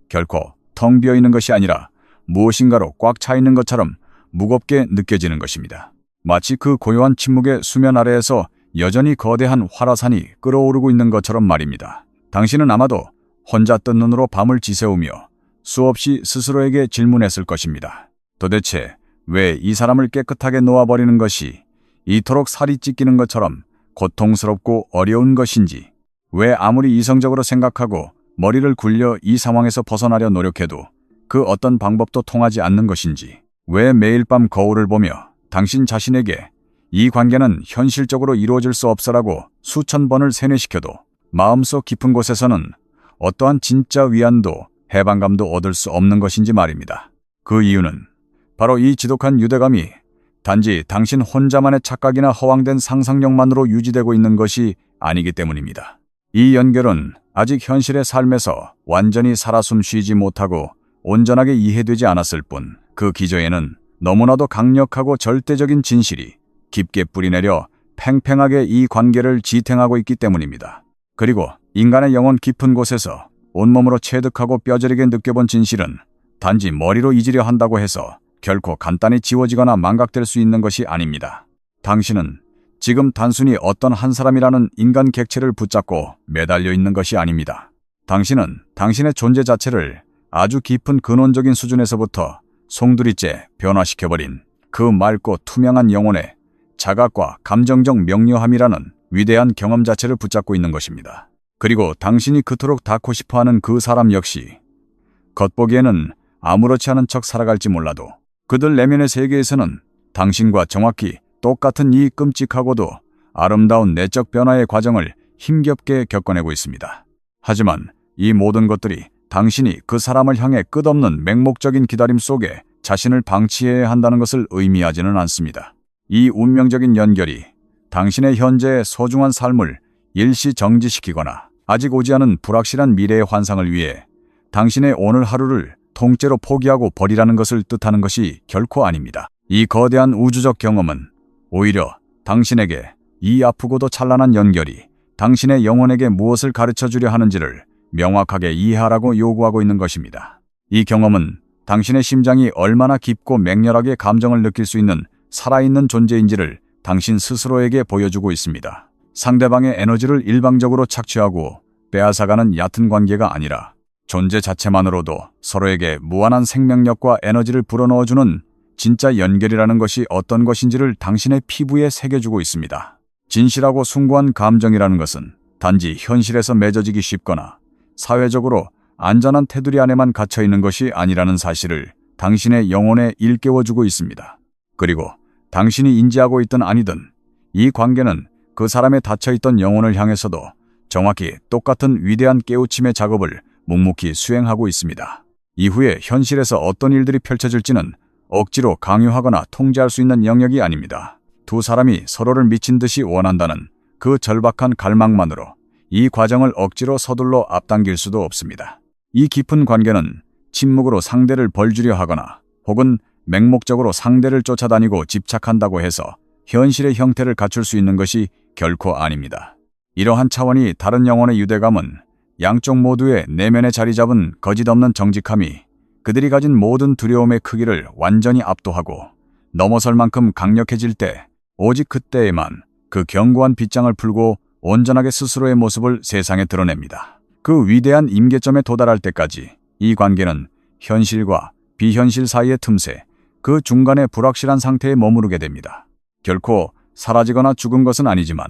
결코 텅 비어 있는 것이 아니라 무엇인가로 꽉 차 있는 것처럼 무겁게 느껴지는 것입니다. 마치 그 고요한 침묵의 수면 아래에서 여전히 거대한 활화산이 끓어오르고 있는 것처럼 말입니다. 당신은 아마도 혼자 뜬 눈으로 밤을 지새우며 수없이 스스로에게 질문했을 것입니다. 도대체 왜 이 사람을 깨끗하게 놓아버리는 것이 이토록 살이 찢기는 것처럼 고통스럽고 어려운 것인지, 왜 아무리 이성적으로 생각하고 머리를 굴려 이 상황에서 벗어나려 노력해도 그 어떤 방법도 통하지 않는 것인지, 왜 매일 밤 거울을 보며 당신 자신에게 이 관계는 현실적으로 이루어질 수 없어라고 수천 번을 세뇌시켜도 마음속 깊은 곳에서는 어떠한 진짜 위안도 해방감도 얻을 수 없는 것인지 말입니다. 그 이유는 바로 이 지독한 유대감이 단지 당신 혼자만의 착각이나 허황된 상상력만으로 유지되고 있는 것이 아니기 때문입니다. 이 연결은 아직 현실의 삶에서 완전히 살아 숨쉬지 못하고 온전하게 이해되지 않았을 뿐, 그 기저에는 너무나도 강력하고 절대적인 진실이 깊게 뿌리내려 팽팽하게 이 관계를 지탱하고 있기 때문입니다. 그리고 인간의 영혼 깊은 곳에서 온몸으로 체득하고 뼈저리게 느껴본 진실은 단지 머리로 잊으려 한다고 해서 결코 간단히 지워지거나 망각될 수 있는 것이 아닙니다. 당신은 지금 단순히 어떤 한 사람이라는 인간 객체를 붙잡고 매달려 있는 것이 아닙니다. 당신은 당신의 존재 자체를 아주 깊은 근원적인 수준에서부터 송두리째 변화시켜버린 그 맑고 투명한 영혼의 자각과 감정적 명료함이라는 위대한 경험 자체를 붙잡고 있는 것입니다. 그리고 당신이 그토록 닿고 싶어하는 그 사람 역시 겉보기에는 아무렇지 않은 척 살아갈지 몰라도 그들 내면의 세계에서는 당신과 정확히 똑같은 이 끔찍하고도 아름다운 내적 변화의 과정을 힘겹게 겪어내고 있습니다. 하지만 이 모든 것들이 당신이 그 사람을 향해 끝없는 맹목적인 기다림 속에 자신을 방치해야 한다는 것을 의미하지는 않습니다. 이 운명적인 연결이 당신의 현재의 소중한 삶을 일시 정지시키거나 아직 오지 않은 불확실한 미래의 환상을 위해 당신의 오늘 하루를 통째로 포기하고 버리라는 것을 뜻하는 것이 결코 아닙니다. 이 거대한 우주적 경험은 오히려 당신에게 이 아프고도 찬란한 연결이 당신의 영혼에게 무엇을 가르쳐주려 하는지를 명확하게 이해하라고 요구하고 있는 것입니다. 이 경험은 당신의 심장이 얼마나 깊고 맹렬하게 감정을 느낄 수 있는 살아있는 존재인지를 당신 스스로에게 보여주고 있습니다. 상대방의 에너지를 일방적으로 착취하고 빼앗아가는 얕은 관계가 아니라 존재 자체만으로도 서로에게 무한한 생명력과 에너지를 불어넣어주는 진짜 연결이라는 것이 어떤 것인지를 당신의 피부에 새겨주고 있습니다. 진실하고 숭고한 감정이라는 것은 단지 현실에서 맺어지기 쉽거나 사회적으로 안전한 테두리 안에만 갇혀 있는 것이 아니라는 사실을 당신의 영혼에 일깨워주고 있습니다. 그리고 당신이 인지하고 있든 아니든 이 관계는 그 사람의 닫혀있던 영혼을 향해서도 정확히 똑같은 위대한 깨우침의 작업을 묵묵히 수행하고 있습니다. 이후에 현실에서 어떤 일들이 펼쳐질지는 억지로 강요하거나 통제할 수 있는 영역이 아닙니다. 두 사람이 서로를 미친 듯이 원한다는 그 절박한 갈망만으로 이 과정을 억지로 서둘러 앞당길 수도 없습니다. 이 깊은 관계는 침묵으로 상대를 벌주려 하거나 혹은 맹목적으로 상대를 쫓아다니고 집착한다고 해서 현실의 형태를 갖출 수 있는 것이 결코 아닙니다. 이러한 차원이 다른 영혼의 유대감은 양쪽 모두의 내면에 자리 잡은 거짓없는 정직함이 그들이 가진 모든 두려움의 크기를 완전히 압도하고 넘어설 만큼 강력해질 때 오직 그때에만 그 견고한 빗장을 풀고 온전하게 스스로의 모습을 세상에 드러냅니다. 그 위대한 임계점에 도달할 때까지 이 관계는 현실과 비현실 사이의 틈새, 그 중간의 불확실한 상태에 머무르게 됩니다. 결코 사라지거나 죽은 것은 아니지만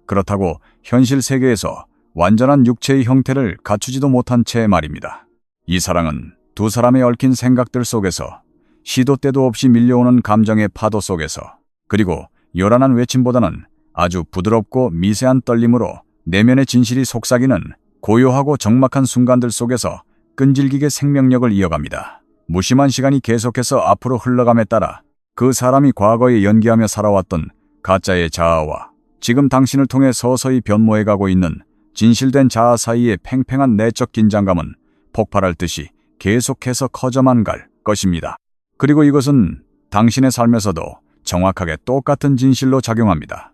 그렇다고 현실 세계에서 완전한 육체의 형태를 갖추지도 못한 채 말입니다. 이 사랑은 두 사람의 얽힌 생각들 속에서 시도 때도 없이 밀려오는 감정의 파도 속에서 그리고 요란한 외침보다는 아주 부드럽고 미세한 떨림으로 내면의 진실이 속삭이는 고요하고 적막한 순간들 속에서 끈질기게 생명력을 이어갑니다. 무심한 시간이 계속해서 앞으로 흘러감에 따라 그 사람이 과거에 연기하며 살아왔던 가짜의 자아와 지금 당신을 통해 서서히 변모해가고 있는 진실된 자아 사이의 팽팽한 내적 긴장감은 폭발할 듯이 계속해서 커져만 갈 것입니다. 그리고 이것은 당신의 삶에서도 정확하게 똑같은 진실로 작용합니다.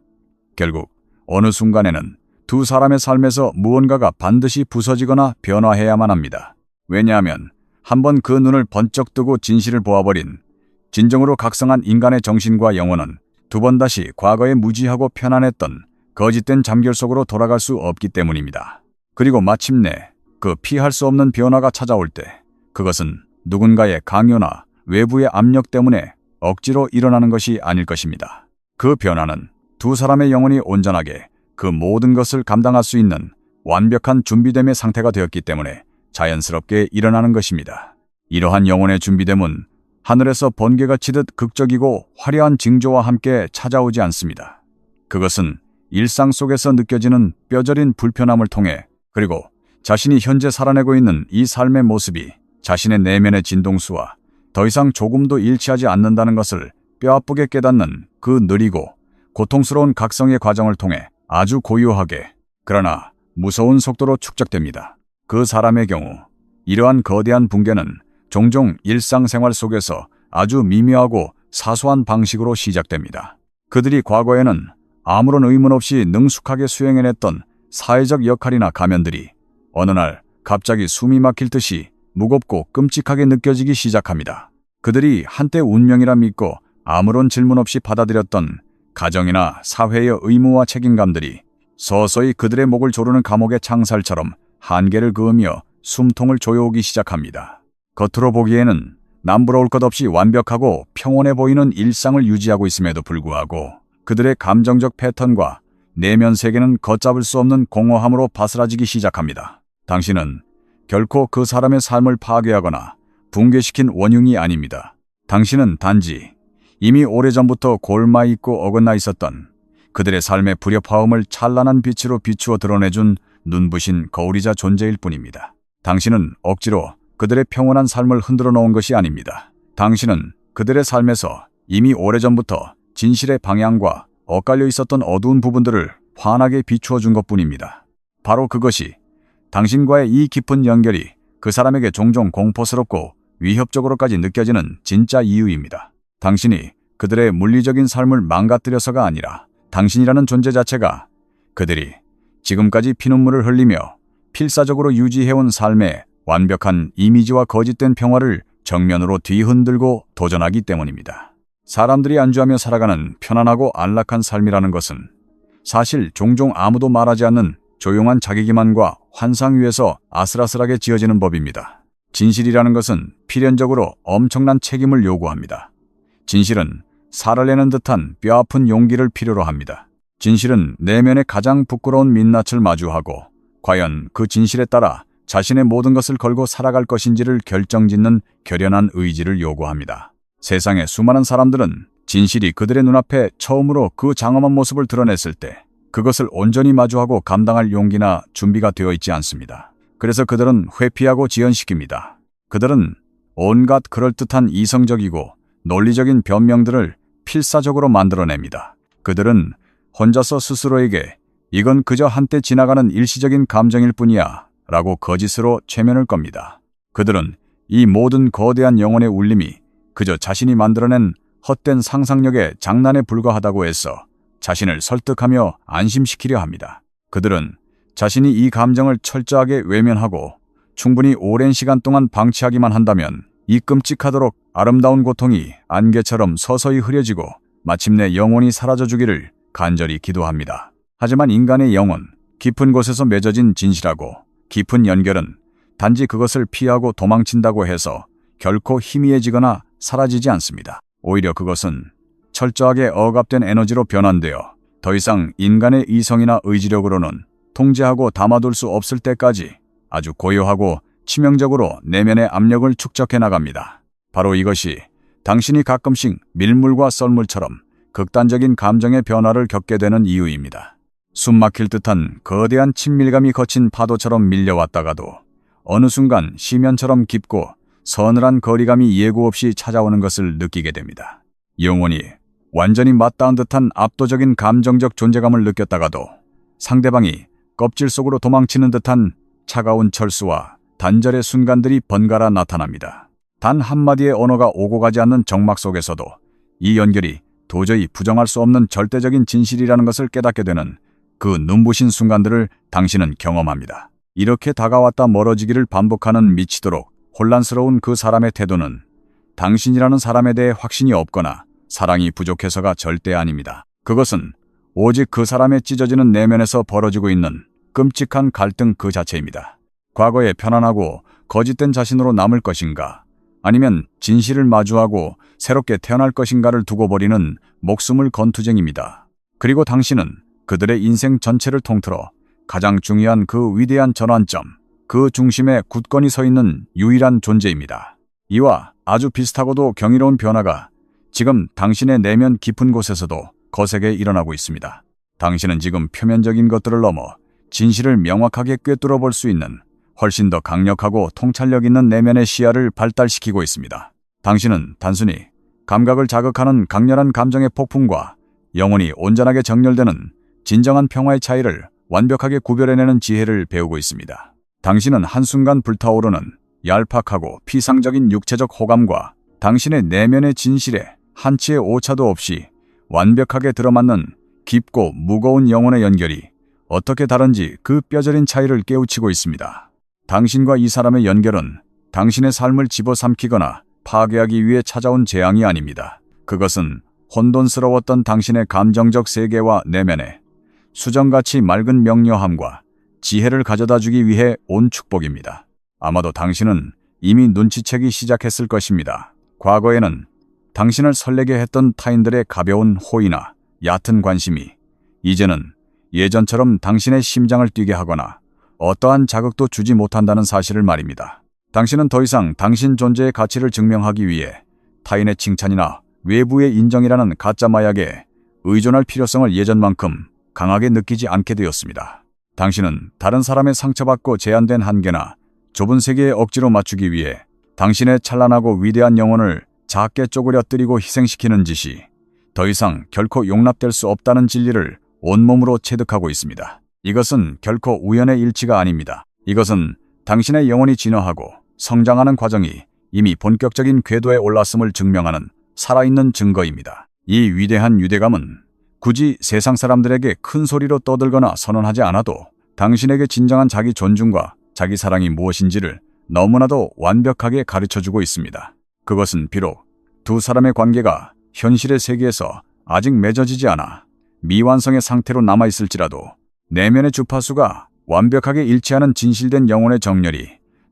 결국 어느 순간에는 두 사람의 삶에서 무언가가 반드시 부서지거나 변화해야만 합니다. 왜냐하면 한번 그 눈을 번쩍 뜨고 진실을 보아버린 진정으로 각성한 인간의 정신과 영혼은 두 번 다시 과거의 무지하고 편안했던 거짓된 잠결 속으로 돌아갈 수 없기 때문입니다. 그리고 마침내 그 피할 수 없는 변화가 찾아올 때 그것은 누군가의 강요나 외부의 압력 때문에 억지로 일어나는 것이 아닐 것입니다. 그 변화는 두 사람의 영혼이 온전하게 그 모든 것을 감당할 수 있는 완벽한 준비됨의 상태가 되었기 때문에 자연스럽게 일어나는 것입니다. 이러한 영혼의 준비됨은 하늘에서 번개가 치듯 극적이고 화려한 징조와 함께 찾아오지 않습니다. 그것은 일상 속에서 느껴지는 뼈저린 불편함을 통해 그리고 자신이 현재 살아내고 있는 이 삶의 모습이 자신의 내면의 진동수와 더 이상 조금도 일치하지 않는다는 것을 뼈아프게 깨닫는 그 느리고 고통스러운 각성의 과정을 통해 아주 고요하게 그러나 무서운 속도로 축적됩니다. 그 사람의 경우 이러한 거대한 붕괴는 종종 일상생활 속에서 아주 미묘하고 사소한 방식으로 시작됩니다. 그들이 과거에는 아무런 의문 없이 능숙하게 수행해냈던 사회적 역할이나 가면들이 어느 날 갑자기 숨이 막힐 듯이 무겁고 끔찍하게 느껴지기 시작합니다. 그들이 한때 운명이라 믿고 아무런 질문 없이 받아들였던 가정이나 사회의 의무와 책임감들이 서서히 그들의 목을 조르는 감옥의 창살처럼 한계를 그으며 숨통을 조여오기 시작합니다. 겉으로 보기에는 남부러울 것 없이 완벽하고 평온해 보이는 일상을 유지하고 있음에도 불구하고 그들의 감정적 패턴과 내면 세계는 걷잡을 수 없는 공허함으로 바스라지기 시작합니다. 당신은 결코 그 사람의 삶을 파괴하거나 붕괴시킨 원흉이 아닙니다. 당신은 단지 이미 오래전부터 골마 있고 어긋나 있었던 그들의 삶의 불협화음을 찬란한 빛으로 비추어 드러내준 눈부신 거울이자 존재일 뿐입니다. 당신은 억지로 그들의 평온한 삶을 흔들어 놓은 것이 아닙니다. 당신은 그들의 삶에서 이미 오래전부터 진실의 방향과 엇갈려 있었던 어두운 부분들을 환하게 비추어 준 것뿐입니다. 바로 그것이 당신과의 이 깊은 연결이 그 사람에게 종종 공포스럽고 위협적으로까지 느껴지는 진짜 이유입니다. 당신이 그들의 물리적인 삶을 망가뜨려서가 아니라 당신이라는 존재 자체가 그들이 지금까지 피눈물을 흘리며 필사적으로 유지해온 삶의 완벽한 이미지와 거짓된 평화를 정면으로 뒤흔들고 도전하기 때문입니다. 사람들이 안주하며 살아가는 편안하고 안락한 삶이라는 것은 사실 종종 아무도 말하지 않는 조용한 자기기만과 환상 위에서 아슬아슬하게 지어지는 법입니다. 진실이라는 것은 필연적으로 엄청난 책임을 요구합니다. 진실은 살을 내는 듯한 뼈아픈 용기를 필요로 합니다. 진실은 내면의 가장 부끄러운 민낯을 마주하고 과연 그 진실에 따라 자신의 모든 것을 걸고 살아갈 것인지를 결정짓는 결연한 의지를 요구합니다. 세상의 수많은 사람들은 진실이 그들의 눈앞에 처음으로 그 장엄한 모습을 드러냈을 때 그것을 온전히 마주하고 감당할 용기나 준비가 되어 있지 않습니다. 그래서 그들은 회피하고 지연시킵니다. 그들은 온갖 그럴듯한 이성적이고 논리적인 변명들을 필사적으로 만들어냅니다. 그들은 혼자서 스스로에게 이건 그저 한때 지나가는 일시적인 감정일 뿐이야 라고 거짓으로 최면을 겁니다. 그들은 이 모든 거대한 영혼의 울림이 그저 자신이 만들어낸 헛된 상상력의 장난에 불과하다고 해서 자신을 설득하며 안심시키려 합니다. 그들은 자신이 이 감정을 철저하게 외면하고 충분히 오랜 시간 동안 방치하기만 한다면 이 끔찍하도록 아름다운 고통이 안개처럼 서서히 흐려지고 마침내 영원히 사라져주기를 간절히 기도합니다. 하지만 인간의 영혼, 깊은 곳에서 맺어진 진실하고 깊은 연결은 단지 그것을 피하고 도망친다고 해서 결코 희미해지거나 사라지지 않습니다. 오히려 그것은 철저하게 억압된 에너지로 변환되어 더 이상 인간의 이성이나 의지력으로는 통제하고 담아둘 수 없을 때까지 아주 고요하고 치명적으로 내면의 압력을 축적해 나갑니다. 바로 이것이 당신이 가끔씩 밀물과 썰물처럼 극단적인 감정의 변화를 겪게 되는 이유입니다. 숨막힐 듯한 거대한 친밀감이 거친 파도처럼 밀려왔다가도 어느 순간 시면처럼 깊고 서늘한 거리감이 예고 없이 찾아오는 것을 느끼게 됩니다. 영혼이 완전히 맞닿은 듯한 압도적인 감정적 존재감을 느꼈다가도 상대방이 껍질 속으로 도망치는 듯한 차가운 철수와 단절의 순간들이 번갈아 나타납니다. 단 한마디의 언어가 오고 가지 않는 정막 속에서도 이 연결이 도저히 부정할 수 없는 절대적인 진실이라는 것을 깨닫게 되는 그 눈부신 순간들을 당신은 경험합니다. 이렇게 다가왔다 멀어지기를 반복하는 미치도록 혼란스러운 그 사람의 태도는 당신이라는 사람에 대해 확신이 없거나 사랑이 부족해서가 절대 아닙니다. 그것은 오직 그 사람의 찢어지는 내면에서 벌어지고 있는 끔찍한 갈등 그 자체입니다. 과거에 편안하고 거짓된 자신으로 남을 것인가, 아니면 진실을 마주하고 새롭게 태어날 것인가를 두고 벌이는 목숨을 건 투쟁입니다. 그리고 당신은 그들의 인생 전체를 통틀어 가장 중요한 그 위대한 전환점, 그 중심에 굳건히 서 있는 유일한 존재입니다. 이와 아주 비슷하고도 경이로운 변화가 지금 당신의 내면 깊은 곳에서도 거세게 일어나고 있습니다. 당신은 지금 표면적인 것들을 넘어 진실을 명확하게 꿰뚫어 볼 수 있는 훨씬 더 강력하고 통찰력 있는 내면의 시야를 발달시키고 있습니다. 당신은 단순히 감각을 자극하는 강렬한 감정의 폭풍과 영혼이 온전하게 정렬되는 진정한 평화의 차이를 완벽하게 구별해내는 지혜를 배우고 있습니다. 당신은 한순간 불타오르는 얄팍하고 피상적인 육체적 호감과 당신의 내면의 진실에 한치의 오차도 없이 완벽하게 들어맞는 깊고 무거운 영혼의 연결이 어떻게 다른지 그 뼈저린 차이를 깨우치고 있습니다. 당신과 이 사람의 연결은 당신의 삶을 집어삼키거나 파괴하기 위해 찾아온 재앙이 아닙니다. 그것은 혼돈스러웠던 당신의 감정적 세계와 내면에 수정같이 맑은 명료함과 지혜를 가져다 주기 위해 온 축복입니다. 아마도 당신은 이미 눈치채기 시작했을 것입니다. 과거에는 당신을 설레게 했던 타인들의 가벼운 호의나 얕은 관심이 이제는 예전처럼 당신의 심장을 뛰게 하거나 어떠한 자극도 주지 못한다는 사실을 말입니다. 당신은 더 이상 당신 존재의 가치를 증명하기 위해 타인의 칭찬이나 외부의 인정이라는 가짜 마약에 의존할 필요성을 예전만큼 강하게 느끼지 않게 되었습니다. 당신은 다른 사람의 상처받고 제한된 한계나 좁은 세계에 억지로 맞추기 위해 당신의 찬란하고 위대한 영혼을 작게 쪼그려뜨리고 희생시키는 짓이 더 이상 결코 용납될 수 없다는 진리를 온몸으로 체득하고 있습니다. 이것은 결코 우연의 일치가 아닙니다. 이것은 당신의 영혼이 진화하고 성장하는 과정이 이미 본격적인 궤도에 올랐음을 증명하는 살아있는 증거입니다. 이 위대한 유대감은 굳이 세상 사람들에게 큰 소리로 떠들거나 선언하지 않아도 당신에게 진정한 자기 존중과 자기 사랑이 무엇인지를 너무나도 완벽하게 가르쳐주고 있습니다. 그것은 비록 두 사람의 관계가 현실의 세계에서 아직 맺어지지 않아 미완성의 상태로 남아있을지라도 내면의 주파수가 완벽하게 일치하는 진실된 영혼의 정렬이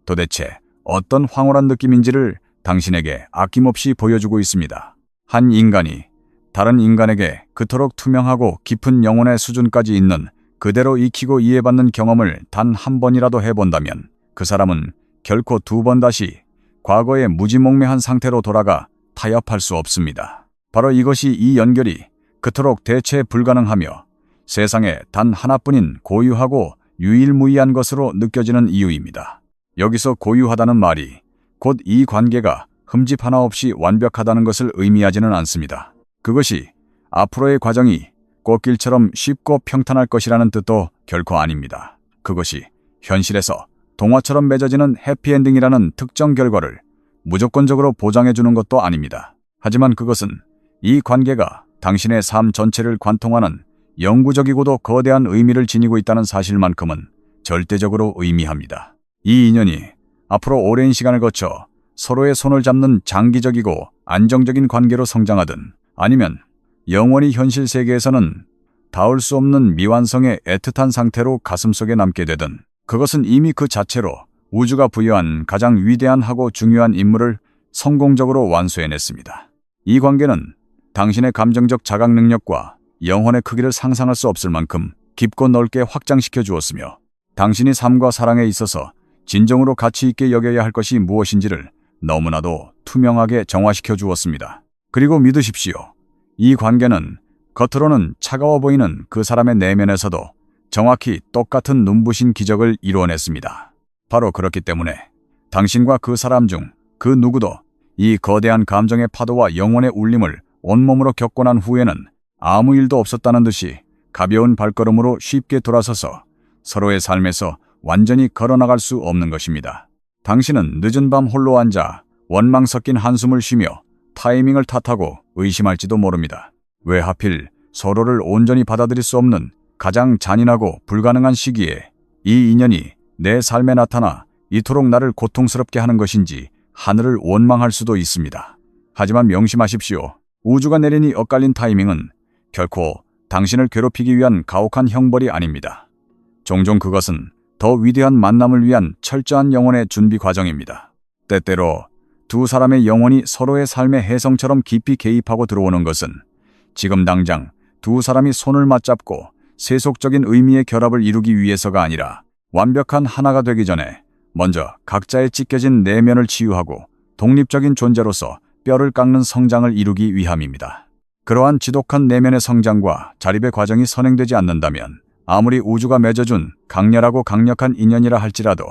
도대체 어떤 황홀한 느낌인지를 당신에게 아낌없이 보여주고 있습니다. 한 인간이 다른 인간에게 그토록 투명하고 깊은 영혼의 수준까지 있는 그대로 익히고 이해받는 경험을 단 한 번이라도 해본다면 그 사람은 결코 두 번 다시 과거의 무지몽매한 상태로 돌아가 타협할 수 없습니다. 바로 이것이 이 연결이 그토록 대체 불가능하며 세상에 단 하나뿐인 고유하고 유일무이한 것으로 느껴지는 이유입니다. 여기서 고유하다는 말이 곧 이 관계가 흠집 하나 없이 완벽하다는 것을 의미하지는 않습니다. 그것이 앞으로의 과정이 꽃길처럼 쉽고 평탄할 것이라는 뜻도 결코 아닙니다. 그것이 현실에서 동화처럼 맺어지는 해피엔딩이라는 특정 결과를 무조건적으로 보장해주는 것도 아닙니다. 하지만 그것은 이 관계가 당신의 삶 전체를 관통하는 영구적이고도 거대한 의미를 지니고 있다는 사실만큼은 절대적으로 의미합니다. 이 인연이 앞으로 오랜 시간을 거쳐 서로의 손을 잡는 장기적이고 안정적인 관계로 성장하든 아니면 영원히 현실 세계에서는 닿을 수 없는 미완성의 애틋한 상태로 가슴속에 남게 되든 그것은 이미 그 자체로 우주가 부여한 가장 위대한하고 중요한 임무를 성공적으로 완수해냈습니다. 이 관계는 당신의 감정적 자각 능력과 영혼의 크기를 상상할 수 없을 만큼 깊고 넓게 확장시켜 주었으며 당신이 삶과 사랑에 있어서 진정으로 가치 있게 여겨야 할 것이 무엇인지를 너무나도 투명하게 정화시켜 주었습니다. 그리고 믿으십시오. 이 관계는 겉으로는 차가워 보이는 그 사람의 내면에서도 정확히 똑같은 눈부신 기적을 이루어냈습니다. 바로 그렇기 때문에 당신과 그 사람 중 그 누구도 이 거대한 감정의 파도와 영혼의 울림을 온몸으로 겪고 난 후에는 아무 일도 없었다는 듯이 가벼운 발걸음으로 쉽게 돌아서서 서로의 삶에서 완전히 걸어나갈 수 없는 것입니다. 당신은 늦은 밤 홀로 앉아 원망 섞인 한숨을 쉬며 타이밍을 탓하고 의심할지도 모릅니다. 왜 하필 서로를 온전히 받아들일 수 없는 가장 잔인하고 불가능한 시기에 이 인연이 내 삶에 나타나 이토록 나를 고통스럽게 하는 것인지 하늘을 원망할 수도 있습니다. 하지만 명심하십시오. 우주가 내리니 엇갈린 타이밍은 결코 당신을 괴롭히기 위한 가혹한 형벌이 아닙니다. 종종 그것은 더 위대한 만남을 위한 철저한 영혼의 준비 과정입니다. 때때로 두 사람의 영혼이 서로의 삶의 혜성처럼 깊이 개입하고 들어오는 것은 지금 당장 두 사람이 손을 맞잡고 세속적인 의미의 결합을 이루기 위해서가 아니라 완벽한 하나가 되기 전에 먼저 각자의 찢겨진 내면을 치유하고 독립적인 존재로서 뼈를 깎는 성장을 이루기 위함입니다. 그러한 지독한 내면의 성장과 자립의 과정이 선행되지 않는다면 아무리 우주가 맺어준 강렬하고 강력한 인연이라 할지라도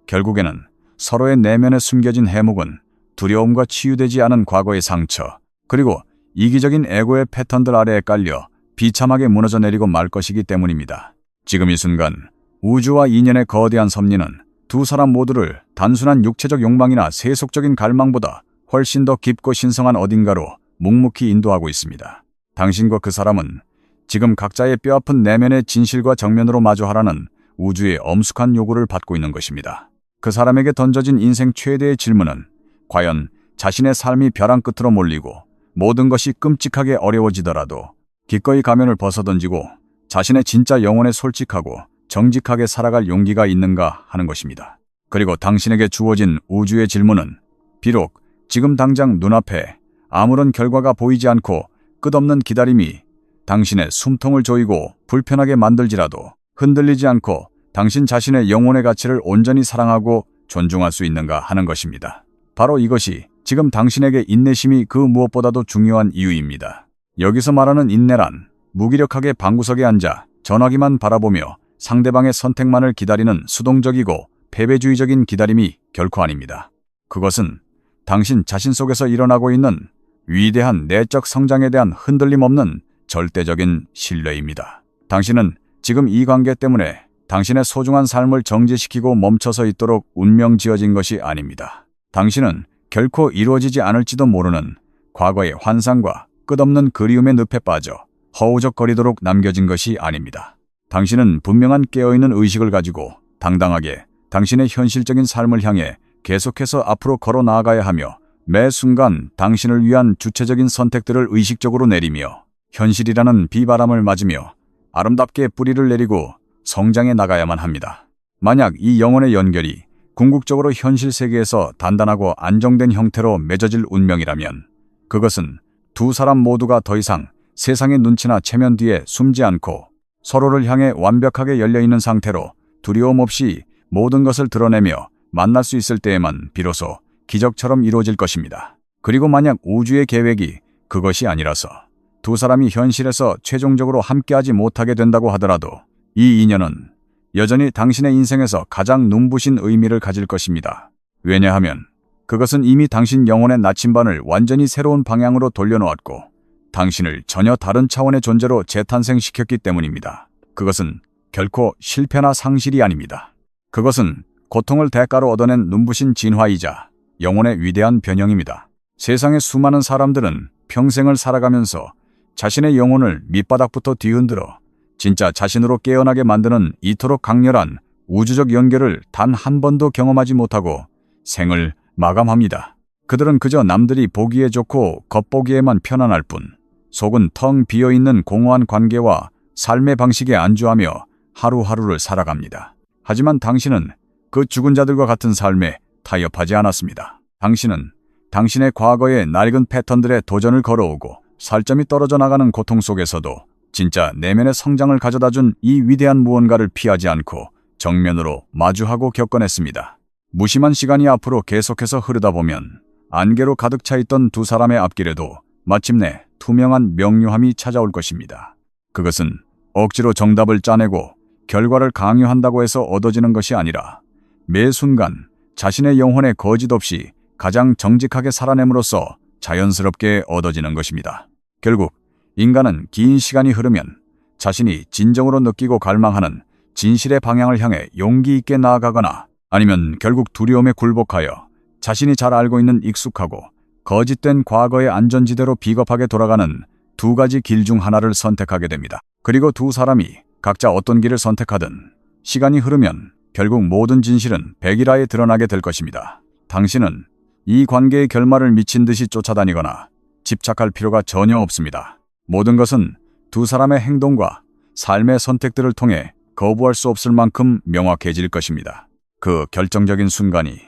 결국에는 서로의 내면에 숨겨진 해묵은 두려움과 치유되지 않은 과거의 상처 그리고 이기적인 에고의 패턴들 아래에 깔려 비참하게 무너져 내리고 말 것이기 때문입니다. 지금 이 순간 우주와 인연의 거대한 섭리는 두 사람 모두를 단순한 육체적 욕망이나 세속적인 갈망보다 훨씬 더 깊고 신성한 어딘가로 묵묵히 인도하고 있습니다. 당신과 그 사람은 지금 각자의 뼈아픈 내면의 진실과 정면으로 마주하라는 우주의 엄숙한 요구를 받고 있는 것입니다. 그 사람에게 던져진 인생 최대의 질문은 과연 자신의 삶이 벼랑 끝으로 몰리고 모든 것이 끔찍하게 어려워지더라도 기꺼이 가면을 벗어던지고 자신의 진짜 영혼에 솔직하고 정직하게 살아갈 용기가 있는가 하는 것입니다. 그리고 당신에게 주어진 우주의 질문은 비록 지금 당장 눈앞에 아무런 결과가 보이지 않고 끝없는 기다림이 당신의 숨통을 조이고 불편하게 만들지라도 흔들리지 않고 당신 자신의 영혼의 가치를 온전히 사랑하고 존중할 수 있는가 하는 것입니다. 바로 이것이 지금 당신에게 인내심이 그 무엇보다도 중요한 이유입니다. 여기서 말하는 인내란 무기력하게 방구석에 앉아 전화기만 바라보며 상대방의 선택만을 기다리는 수동적이고 패배주의적인 기다림이 결코 아닙니다. 그것은 당신 자신 속에서 일어나고 있는 위대한 내적 성장에 대한 흔들림 없는 절대적인 신뢰입니다. 당신은 지금 이 관계 때문에 당신의 소중한 삶을 정지시키고 멈춰서 있도록 운명 지어진 것이 아닙니다. 당신은 결코 이루어지지 않을지도 모르는 과거의 환상과 끝없는 그리움의 늪에 빠져 허우적거리도록 남겨진 것이 아닙니다. 당신은 분명한 깨어있는 의식을 가지고 당당하게 당신의 현실적인 삶을 향해 계속해서 앞으로 걸어 나아가야 하며 매 순간 당신을 위한 주체적인 선택들을 의식적으로 내리며 현실이라는 비바람을 맞으며 아름답게 뿌리를 내리고 성장해 나가야만 합니다. 만약 이 영혼의 연결이 궁극적으로 현실 세계에서 단단하고 안정된 형태로 맺어질 운명이라면 그것은 두 사람 모두가 더 이상 세상의 눈치나 체면 뒤에 숨지 않고 서로를 향해 완벽하게 열려있는 상태로 두려움 없이 모든 것을 드러내며 만날 수 있을 때에만 비로소 기적처럼 이루어질 것입니다. 그리고 만약 우주의 계획이 그것이 아니라서 두 사람이 현실에서 최종적으로 함께하지 못하게 된다고 하더라도 이 인연은 여전히 당신의 인생에서 가장 눈부신 의미를 가질 것입니다. 왜냐하면 그것은 이미 당신 영혼의 나침반을 완전히 새로운 방향으로 돌려놓았고 당신을 전혀 다른 차원의 존재로 재탄생시켰기 때문입니다. 그것은 결코 실패나 상실이 아닙니다. 그것은 고통을 대가로 얻어낸 눈부신 진화이자 영혼의 위대한 변형입니다. 세상의 수많은 사람들은 평생을 살아가면서 자신의 영혼을 밑바닥부터 뒤흔들어 진짜 자신으로 깨어나게 만드는 이토록 강렬한 우주적 연결을 단 한 번도 경험하지 못하고 생을 마감합니다. 그들은 그저 남들이 보기에 좋고 겉보기에만 편안할 뿐 속은 텅 비어있는 공허한 관계와 삶의 방식에 안주하며 하루하루를 살아갑니다. 하지만 당신은 그 죽은 자들과 같은 삶에 타협하지 않았습니다. 당신은 당신의 과거의 낡은 패턴들의 도전을 걸어오고 살점이 떨어져 나가는 고통 속에서도 진짜 내면의 성장을 가져다준 이 위대한 무언가를 피하지 않고 정면으로 마주하고 겪어냈습니다. 무심한 시간이 앞으로 계속해서 흐르다 보면 안개로 가득 차 있던 두 사람의 앞길에도 마침내 투명한 명료함이 찾아올 것입니다. 그것은 억지로 정답을 짜내고 결과를 강요한다고 해서 얻어지는 것이 아니라 매 순간 자신의 영혼에 거짓 없이 가장 정직하게 살아냄으로써 자연스럽게 얻어지는 것입니다. 결국 인간은 긴 시간이 흐르면 자신이 진정으로 느끼고 갈망하는 진실의 방향을 향해 용기 있게 나아가거나 아니면 결국 두려움에 굴복하여 자신이 잘 알고 있는 익숙하고 거짓된 과거의 안전지대로 비겁하게 돌아가는 두 가지 길 중 하나를 선택하게 됩니다. 그리고 두 사람이 각자 어떤 길을 선택하든 시간이 흐르면 결국 모든 진실은 백일하에 드러나게 될 것입니다. 당신은 이 관계의 결말을 미친 듯이 쫓아다니거나 집착할 필요가 전혀 없습니다. 모든 것은 두 사람의 행동과 삶의 선택들을 통해 거부할 수 없을 만큼 명확해질 것입니다. 그 결정적인 순간이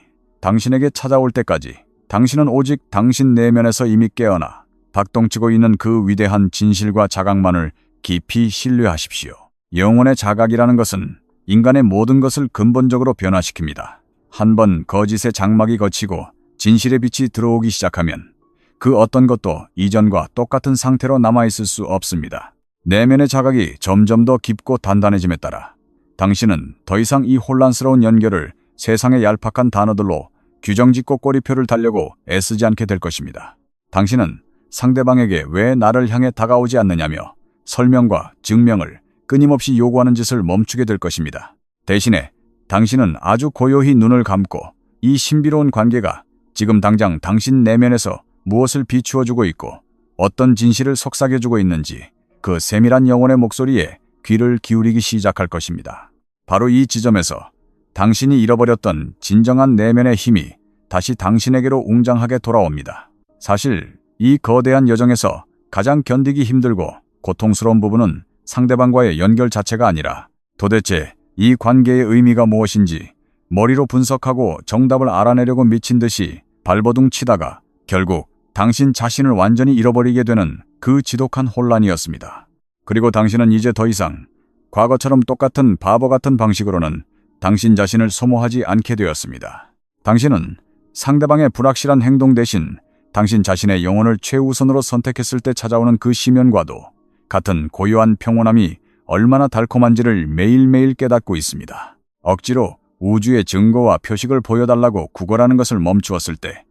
당신에게 찾아올 때까지 당신은 오직 당신 내면에서 이미 깨어나 박동치고 있는 그 위대한 진실과 자각만을 깊이 신뢰하십시오. 영혼의 자각이라는 것은 인간의 모든 것을 근본적으로 변화시킵니다. 한번 거짓의 장막이 걷히고 진실의 빛이 들어오기 시작하면 그 어떤 것도 이전과 똑같은 상태로 남아있을 수 없습니다. 내면의 자각이 점점 더 깊고 단단해짐에 따라 당신은 더 이상 이 혼란스러운 연결을 세상의 얄팍한 단어들로 규정짓고 꼬리표를 달려고 애쓰지 않게 될 것입니다. 당신은 상대방에게 왜 나를 향해 다가오지 않느냐며 설명과 증명을 끊임없이 요구하는 짓을 멈추게 될 것입니다. 대신에 당신은 아주 고요히 눈을 감고 이 신비로운 관계가 지금 당장 당신 내면에서 무엇을 비추어주고 있고 어떤 진실을 속삭여주고 있는지 그 세밀한 영혼의 목소리에 귀를 기울이기 시작할 것입니다. 바로 이 지점에서 당신이 잃어버렸던 진정한 내면의 힘이 다시 당신에게로 웅장하게 돌아옵니다. 사실 이 거대한 여정에서 가장 견디기 힘들고 고통스러운 부분은 상대방과의 연결 자체가 아니라 도대체 이 관계의 의미가 무엇인지 머리로 분석하고 정답을 알아내려고 미친 듯이 발버둥 치다가 결국 당신 자신을 완전히 잃어버리게 되는 그 지독한 혼란이었습니다. 그리고 당신은 이제 더 이상 과거처럼 똑같은 바보 같은 방식으로는 당신 자신을 소모하지 않게 되었습니다. 당신은 상대방의 불확실한 행동 대신 당신 자신의 영혼을 최우선으로 선택했을 때 찾아오는 그 심연과도 같은 고요한 평온함이 얼마나 달콤한지를 매일매일 깨닫고 있습니다. 억지로 우주의 증거와 표식을 보여달라고 구걸하는 것을 멈추었을 때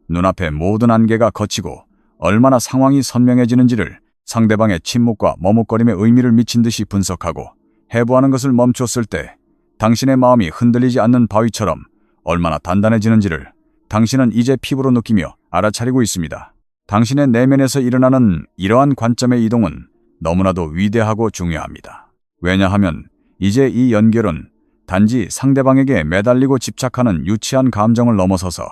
눈앞의 모든 안개가 걷히고 얼마나 상황이 선명해지는지를 상대방의 침묵과 머뭇거림의 의미를 미친 듯이 분석하고 해부하는 것을 멈췄을 때 당신의 마음이 흔들리지 않는 바위처럼 얼마나 단단해지는지를 당신은 이제 피부로 느끼며 알아차리고 있습니다. 당신의 내면에서 일어나는 이러한 관점의 이동은 너무나도 위대하고 중요합니다. 왜냐하면 이제 이 연결은 단지 상대방에게 매달리고 집착하는 유치한 감정을 넘어서서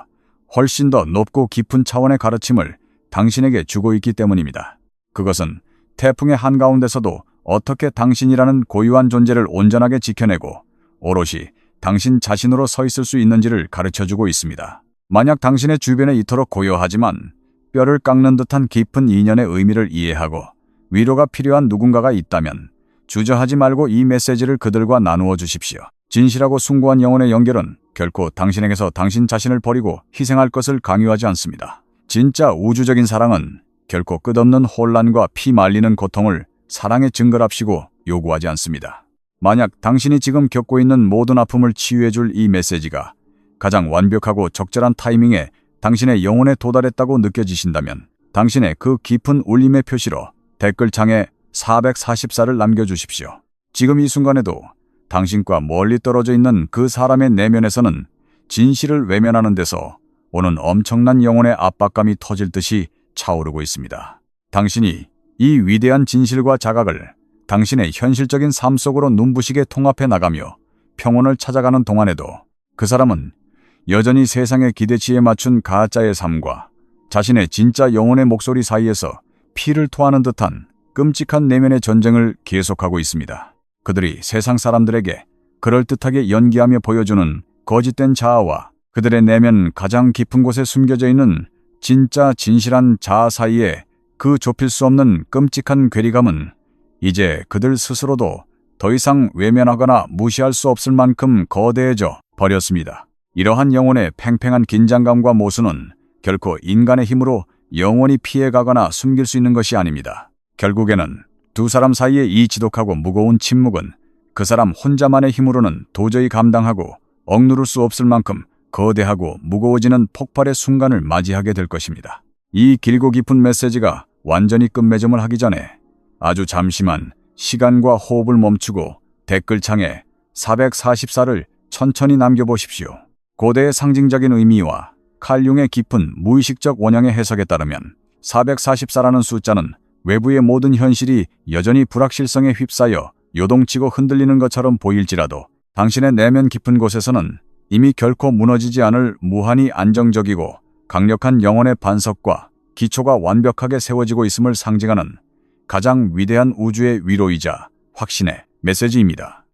훨씬 더 높고 깊은 차원의 가르침을 당신에게 주고 있기 때문입니다. 그것은 태풍의 한가운데서도 어떻게 당신이라는 고유한 존재를 온전하게 지켜내고 오롯이 당신 자신으로 서 있을 수 있는지를 가르쳐주고 있습니다. 만약 당신의 주변에 이토록 고요하지만 뼈를 깎는 듯한 깊은 인연의 의미를 이해하고 위로가 필요한 누군가가 있다면 주저하지 말고 이 메시지를 그들과 나누어 주십시오. 진실하고 숭고한 영혼의 연결은 결코 당신에게서 당신 자신을 버리고 희생할 것을 강요하지 않습니다. 진짜 우주적인 사랑은 결코 끝없는 혼란과 피 말리는 고통을 사랑의 증거랍시고 요구하지 않습니다. 만약 당신이 지금 겪고 있는 모든 아픔을 치유해줄 이 메시지가 가장 완벽하고 적절한 타이밍에 당신의 영혼에 도달했다고 느껴지신다면 당신의 그 깊은 울림의 표시로 댓글창에 444를 남겨주십시오. 지금 이 순간에도 당신과 멀리 떨어져 있는 그 사람의 내면에서는 진실을 외면하는 데서 오는 엄청난 영혼의 압박감이 터질 듯이 차오르고 있습니다. 당신이 이 위대한 진실과 자각을 당신의 현실적인 삶 속으로 눈부시게 통합해 나가며 평온을 찾아가는 동안에도 그 사람은 여전히 세상의 기대치에 맞춘 가짜의 삶과 자신의 진짜 영혼의 목소리 사이에서 피를 토하는 듯한 끔찍한 내면의 전쟁을 계속하고 있습니다. 그들이 세상 사람들에게 그럴듯하게 연기하며 보여주는 거짓된 자아와 그들의 내면 가장 깊은 곳에 숨겨져 있는 진짜 진실한 자아 사이에 그 좁힐 수 없는 끔찍한 괴리감은 이제 그들 스스로도 더 이상 외면하거나 무시할 수 없을 만큼 거대해져 버렸습니다. 이러한 영혼의 팽팽한 긴장감과 모순은 결코 인간의 힘으로 영원히 피해가거나 숨길 수 있는 것이 아닙니다. 결국에는 두 사람 사이의 이 지독하고 무거운 침묵은 그 사람 혼자만의 힘으로는 도저히 감당하고 억누를 수 없을 만큼 거대하고 무거워지는 폭발의 순간을 맞이하게 될 것입니다. 이 길고 깊은 메시지가 완전히 끝맺음을 하기 전에 아주 잠시만 시간과 호흡을 멈추고 댓글창에 444를 천천히 남겨보십시오. 고대의 상징적인 의미와 칼융의 깊은 무의식적 원형의 해석에 따르면 444라는 숫자는 외부의 모든 현실이 여전히 불확실성에 휩싸여 요동치고 흔들리는 것처럼 보일지라도 당신의 내면 깊은 곳에서는 이미 결코 무너지지 않을 무한히 안정적이고 강력한 영혼의 반석과 기초가 완벽하게 세워지고 있음을 상징하는 가장 위대한 우주의 위로이자 확신의 메시지입니다.